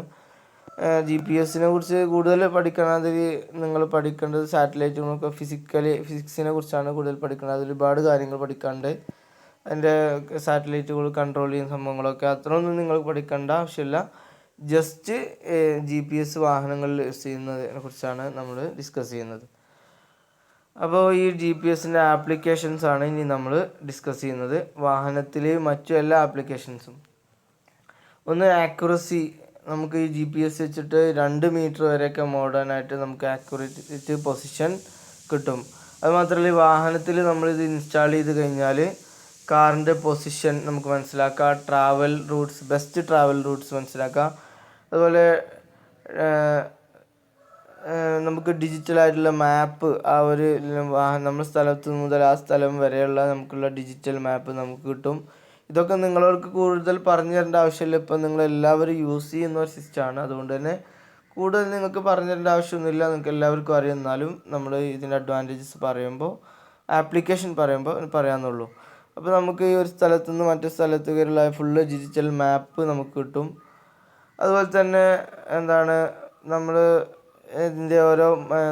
GPS കുറിച്ച് കൂടുതൽ പഠിക്കണം, അതിൽ നിങ്ങൾ പഠിക്കേണ്ടത് സാറ്റലൈറ്റുകളൊക്കെ ഫിസിക്സിനെ കുറിച്ചാണ് കൂടുതൽ പഠിക്കുന്നത്. അതിൽ ഒരുപാട് കാര്യങ്ങൾ പഠിക്കാണ്ട്, അതിൻ്റെ സാറ്റലൈറ്റുകൾ കൺട്രോൾ ചെയ്യുന്ന സംഭവങ്ങളൊക്കെ അത്രയൊന്നും നിങ്ങൾ പഠിക്കേണ്ട ആവശ്യമില്ല. ജസ്റ്റ് GPS വാഹനങ്ങളിൽ യൂസ് ചെയ്യുന്നതിനെ കുറിച്ചാണ് നമ്മൾ ഡിസ്കസ് ചെയ്യുന്നത്. അപ്പോൾ ഈ GPS ആപ്ലിക്കേഷൻസാണ് ഇനി നമ്മൾ ഡിസ്കസ് ചെയ്യുന്നത്. വാഹനത്തിൽ മറ്റു എല്ലാ ആപ്ലിക്കേഷൻസും, ഒന്ന് ആക്യുറസി, നമുക്ക് ഈ GPS വെച്ചിട്ട് 2 മീറ്റർ വരെയൊക്കെ മോഡേണായിട്ട് നമുക്ക് ആക്യുറേറ്റ് പൊസിഷൻ കിട്ടും. അതുമാത്രമല്ല, ഈ വാഹനത്തിൽ നമ്മളിത് ഇൻസ്റ്റാൾ ചെയ്ത് കഴിഞ്ഞാൽ കാറിൻ്റെ പൊസിഷൻ നമുക്ക് മനസ്സിലാക്കാം, ബെസ്റ്റ് ട്രാവൽ റൂട്ട്സ് മനസ്സിലാക്കാം. അതുപോലെ നമുക്ക് ഡിജിറ്റലായിട്ടുള്ള മാപ്പ്, ആ ഒരു നമ്മുടെ സ്ഥലത്ത് മുതൽ ആ സ്ഥലം വരെയുള്ള നമുക്കുള്ള ഡിജിറ്റൽ മാപ്പ് നമുക്ക് കിട്ടും. ഇതൊക്കെ നിങ്ങളവർക്ക് കൂടുതൽ പറഞ്ഞു തരേണ്ട ആവശ്യമില്ല, ഇപ്പം നിങ്ങളെല്ലാവരും യൂസ് ചെയ്യുന്ന ഒരു സിസ്റ്റമാണ്. അതുകൊണ്ട് തന്നെ കൂടുതൽ നിങ്ങൾക്ക് പറഞ്ഞു തരേണ്ട ആവശ്യമൊന്നുമില്ല, നിങ്ങൾക്ക് എല്ലാവർക്കും അറിയാം. എന്നാലും നമ്മൾ ഇതിൻ്റെ അഡ്വാൻറ്റേജസ് ആപ്ലിക്കേഷൻ പറയുമ്പോൾ പറയാമെന്നുള്ളൂ. അപ്പോൾ നമുക്ക് ഈ ഒരു സ്ഥലത്തു നിന്ന് മറ്റു സ്ഥലത്തേക്കുള്ള ഫുള്ള് ഡിജിറ്റൽ മാപ്പ് നമുക്ക് കിട്ടും. അതുപോലെ തന്നെ നമ്മൾ ഇതിൻ്റെ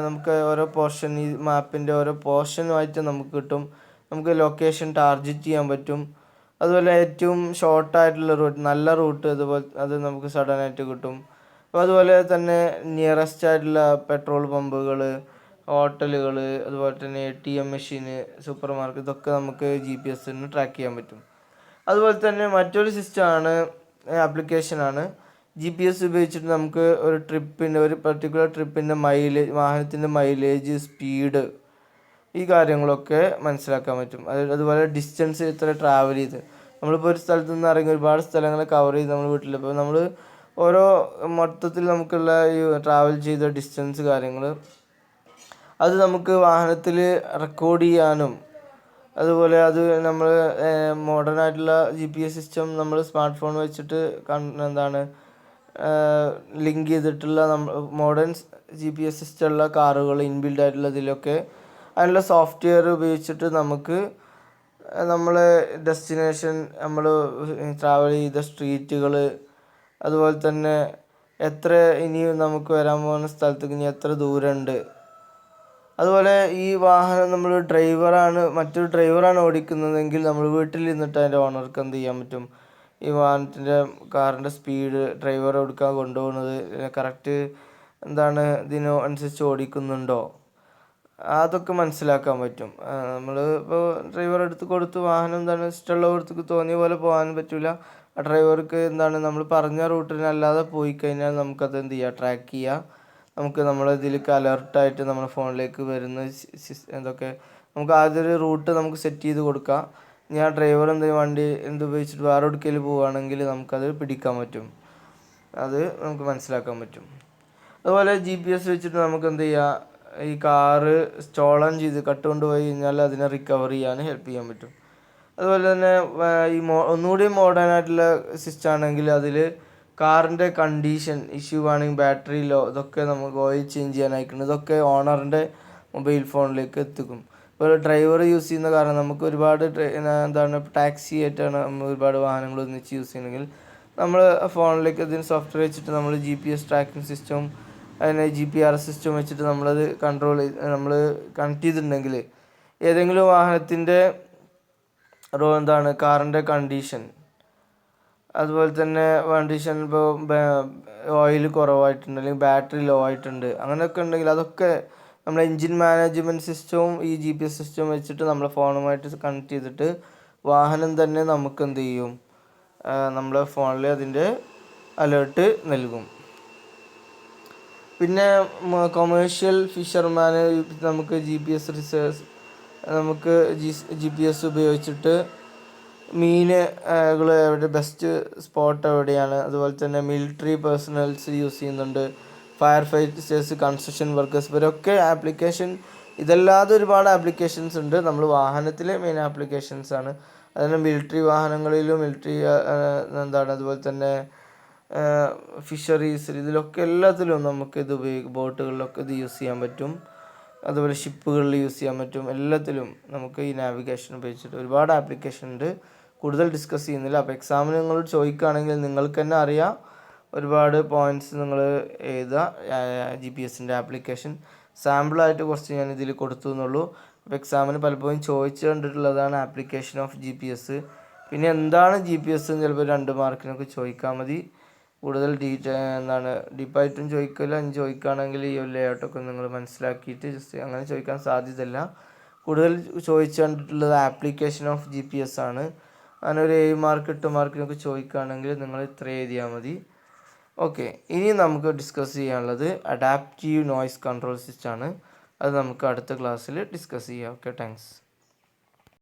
നമുക്ക് ഓരോ പോർഷൻ, ഈ മാപ്പിൻ്റെ ഓരോ പോർഷനുമായിട്ട് നമുക്ക് കിട്ടും. നമുക്ക് ലൊക്കേഷൻ ടാർഗറ്റ് ചെയ്യാൻ പറ്റും. അതുപോലെ ഏറ്റവും ഷോർട്ടായിട്ടുള്ള റൂട്ട്, നല്ല റൂട്ട്, അത് നമുക്ക് സഡനായിട്ട് കിട്ടും. അപ്പോൾ അതുപോലെ തന്നെ നിയറസ്റ്റ് ആയിട്ടുള്ള പെട്രോൾ പമ്പുകൾ, ഹോട്ടലുകൾ, അതുപോലെ തന്നെ ATM മെഷീന്, സൂപ്പർ മാർക്കറ്റ്, ഇതൊക്കെ നമുക്ക് GPS ട്രാക്ക് ചെയ്യാൻ പറ്റും. അതുപോലെ തന്നെ മറ്റൊരു സിസ്റ്റമാണ്, ആപ്ലിക്കേഷനാണ് GPS ഉപയോഗിച്ചിട്ട് നമുക്ക് ഒരു പർട്ടിക്കുലർ ട്രിപ്പിൻ്റെ മൈലേജ്, വാഹനത്തിൻ്റെ മൈലേജ്, സ്പീഡ്, ഈ കാര്യങ്ങളൊക്കെ മനസ്സിലാക്കാൻ പറ്റും. അതുപോലെ ഡിസ്റ്റൻസ് എത്ര ട്രാവൽ ചെയ്ത്, നമ്മളിപ്പോൾ ഒരു സ്ഥലത്ത് നിന്ന് ഇറങ്ങി ഒരുപാട് സ്ഥലങ്ങൾ കവർ ചെയ്ത് നമ്മൾ വീട്ടിലിപ്പോൾ നമ്മൾ ഓരോ മൊത്തത്തിൽ നമുക്കുള്ള ഈ ട്രാവൽ ചെയ്ത ഡിസ്റ്റൻസ് കാര്യങ്ങൾ അത് നമുക്ക് വാഹനത്തിൽ റെക്കോർഡ് ചെയ്യാനും, അതുപോലെ അത് നമ്മൾ മോഡേൺ ആയിട്ടുള്ള GPS സിസ്റ്റം നമ്മൾ സ്മാർട്ട് ഫോൺ വെച്ചിട്ട് ലിങ്ക് ചെയ്തിട്ടുള്ള മോഡേൺ GPS സിസ്റ്റമുള്ള കാറുകൾ ഇൻബിൽഡ് ആയിട്ടുള്ള ഇതിലൊക്കെ അതിനുള്ള സോഫ്റ്റ്വെയർ ഉപയോഗിച്ചിട്ട് നമുക്ക് ഡെസ്റ്റിനേഷൻ, നമ്മൾ ട്രാവൽ ചെയ്ത സ്ട്രീറ്റുകൾ, അതുപോലെ തന്നെ എത്ര ഇനി നമുക്ക് വരാൻ പോകുന്ന സ്ഥലത്തേക്ക് ഇനി എത്ര ദൂരമുണ്ട്. അതുപോലെ ഈ വാഹനം നമ്മൾ മറ്റൊരു ഡ്രൈവറാണ് ഓടിക്കുന്നതെങ്കിൽ നമ്മൾ വീട്ടിൽ നിന്നിട്ട് അതിൻ്റെ ഓണർക്ക് എന്ത് ചെയ്യാൻ പറ്റും, ഈ കാറിൻ്റെ സ്പീഡ് ഡ്രൈവർ എടുക്കാൻ കൊണ്ടുപോകുന്നത് കറക്റ്റ് ഇതിനനുസരിച്ച് ഓടിക്കുന്നുണ്ടോ അതൊക്കെ മനസ്സിലാക്കാൻ പറ്റും. നമ്മൾ ഇപ്പോൾ ഡ്രൈവർ എടുത്ത് കൊടുത്ത് വാഹനം ഇഷ്ടമുള്ളവർക്ക് തോന്നിയ പോലെ പോകാൻ പറ്റില്ല. ആ ഡ്രൈവർക്ക് നമ്മൾ പറഞ്ഞ റൂട്ടിനല്ലാതെ പോയി കഴിഞ്ഞാൽ നമുക്കത് എന്ത് ചെയ്യുക, ട്രാക്ക് ചെയ്യുക. നമുക്ക് ഇതിലേക്ക് അലർട്ടായിട്ട് നമ്മുടെ ഫോണിലേക്ക് വരുന്ന നമുക്ക് ആദ്യം ഒരു റൂട്ട് നമുക്ക് സെറ്റ് ചെയ്ത് കൊടുക്കാം. ഞാൻ ഡ്രൈവർ വണ്ടി ഉപയോഗിച്ചിട്ട് വേറെ എവിടേക്കെങ്കിലും പോവുകയാണെങ്കിൽ നമുക്കത് പിടിക്കാൻ പറ്റും, അത് നമുക്ക് മനസ്സിലാക്കാൻ പറ്റും. അതുപോലെ GPS വെച്ചിട്ട് നമുക്ക് എന്ത് ചെയ്യാം, ഈ കാറ് സ്റ്റോളൻ ചെയ്ത് കൊണ്ടുപോയി കഴിഞ്ഞാൽ അതിനെ റിക്കവർ ചെയ്യാൻ ഹെൽപ്പ് ചെയ്യാൻ പറ്റും. അതുപോലെ തന്നെ ഒന്നുകൂടി മോഡേൺ ആയിട്ടുള്ള സിസ്റ്റം ആണെങ്കിൽ അതിൽ കാറിൻ്റെ കണ്ടീഷൻ ഇഷ്യൂ ആണെങ്കിൽ ബാറ്ററി ലോ ഇതൊക്കെ നമുക്ക് ഓയിൽ ചേഞ്ച് ചെയ്യാൻ അയക്കുന്നത് ഇതൊക്കെ ഓണറിൻ്റെ മൊബൈൽ ഫോണിലേക്ക് എത്തിക്കും. ഇപ്പോൾ ഡ്രൈവർ യൂസ് ചെയ്യുന്ന കാരണം നമുക്ക് ഒരുപാട് ടാക്സി ആയിട്ടാണ് നമ്മൾ ഒരുപാട് വാഹനങ്ങൾ ഒന്നിച്ച് യൂസ് ചെയ്യണമെങ്കിൽ നമ്മൾ ഫോണിലേക്ക് അതിന് സോഫ്റ്റ്വെയർ വെച്ചിട്ട് നമ്മൾ GPS ട്രാക്കിംഗ് സിസ്റ്റം അതിനെ GPRS സിസ്റ്റം വെച്ചിട്ട് നമ്മളത് നമ്മൾ കണക്ട് ചെയ്തിട്ടുണ്ടെങ്കിൽ ഏതെങ്കിലും വാഹനത്തിൻ്റെ കാറിൻ്റെ കണ്ടീഷൻ, അതുപോലെ തന്നെ കണ്ടീഷൻ ഇപ്പോൾ ഓയിൽ കുറവായിട്ടുണ്ട് അല്ലെങ്കിൽ ബാറ്ററി ലോ ആയിട്ടുണ്ട് അങ്ങനെയൊക്കെ ഉണ്ടെങ്കിൽ അതൊക്കെ നമ്മൾ എൻജിൻ മാനേജ്മെൻറ്റ് സിസ്റ്റവും ഈ GPS സിസ്റ്റവും വെച്ചിട്ട് നമ്മളെ ഫോണുമായിട്ട് കണക്ട് ചെയ്തിട്ട് വാഹനം തന്നെ നമുക്ക് എന്ത് ചെയ്യും, നമ്മളെ ഫോണിൽ അതിൻ്റെ അലേർട്ട് നൽകും. പിന്നെ കൊമേഴ്ഷ്യൽ ഫിഷർമാന് നമുക്ക് GPS ഉപയോഗിച്ചിട്ട് മീനുകൾ എവിടെ ബെസ്റ്റ് സ്പോട്ട് എവിടെയാണ്, അതുപോലെ തന്നെ മിലിറ്ററി പേഴ്സണൽസ് യൂസ് ചെയ്യുന്നുണ്ട്, ഫയർ ഫൈറ്റേഴ്സ്, കൺസ്ട്രക്ഷൻ വർക്കേഴ്സ്, ഇവരൊക്കെ ഇതല്ലാതെ ഒരുപാട് ആപ്ലിക്കേഷൻസ് ഉണ്ട്. നമ്മൾ വാഹനത്തിലെ മെയിൻ ആപ്ലിക്കേഷൻസ് ആണ്. അതിന് മിലിറ്ററി വാഹനങ്ങളിലും അതുപോലെ തന്നെ ഫിഷറീസ് ഇതിലൊക്കെ എല്ലാത്തിലും നമുക്ക് ബോട്ടുകളിലൊക്കെ ഇത് യൂസ് ചെയ്യാൻ പറ്റും. അതുപോലെ ഷിപ്പുകളിൽ യൂസ് ചെയ്യാൻ പറ്റും. എല്ലാത്തിലും നമുക്ക് ഈ നാവിഗേഷൻ ഉപയോഗിച്ചിട്ട് ഒരുപാട് ആപ്ലിക്കേഷൻ ഉണ്ട്. കൂടുതൽ ഡിസ്കസ് ചെയ്യുന്നില്ല. അപ്പോൾ എക്സാമിന് നിങ്ങളോട് ചോദിക്കുകയാണെങ്കിൽ നിങ്ങൾക്ക് തന്നെ അറിയാം, ഒരുപാട് പോയിൻറ്റ്സ് നിങ്ങൾ എഴുതുക. GPS ആപ്ലിക്കേഷൻ സാമ്പിളായിട്ട് കുറച്ച് ഞാൻ ഇതിൽ കൊടുത്തു എന്നുള്ളൂ. അപ്പോൾ എക്സാമിന് പലപ്പോഴും ചോദിച്ചു കണ്ടിട്ടുള്ളതാണ് ആപ്ലിക്കേഷൻ ഓഫ് GPS. പിന്നെ എന്താണ് GPS എന്ന് ചിലപ്പോൾ 2 മാർക്കിനൊക്കെ ചോദിക്കാൻ മതി. കൂടുതൽ ഡീപ്പായിട്ടും ചോദിക്കില്ല. ചോദിക്കുകയാണെങ്കിൽ ഈ ലേഔട്ടൊക്കെ നിങ്ങൾ മനസ്സിലാക്കിയിട്ട് ജസ്റ്റ് അങ്ങനെ ചോദിക്കാൻ സാധ്യതയില്ല. കൂടുതൽ ചോദിച്ചു കണ്ടിട്ടുള്ളത് ആപ്ലിക്കേഷൻ ഓഫ് GPS ആണ്. അങ്ങനെ ഒരു 7 മാർക്ക് 8 മാർക്കിനൊക്കെ ചോദിക്കുകയാണെങ്കിൽ നിങ്ങൾ ഇത്ര എഴുതിയാൽ മതി. ഓക്കെ, ഇനി നമുക്ക് ഡിസ്കസ് ചെയ്യാനുള്ളത് അഡാപ്റ്റീവ് നോയ്സ് കൺട്രോൾ സിസ്റ്റം ആണ്. അത് നമുക്ക് അടുത്ത ക്ലാസ്സിൽ ഡിസ്കസ് ചെയ്യാം. Okay, thanks.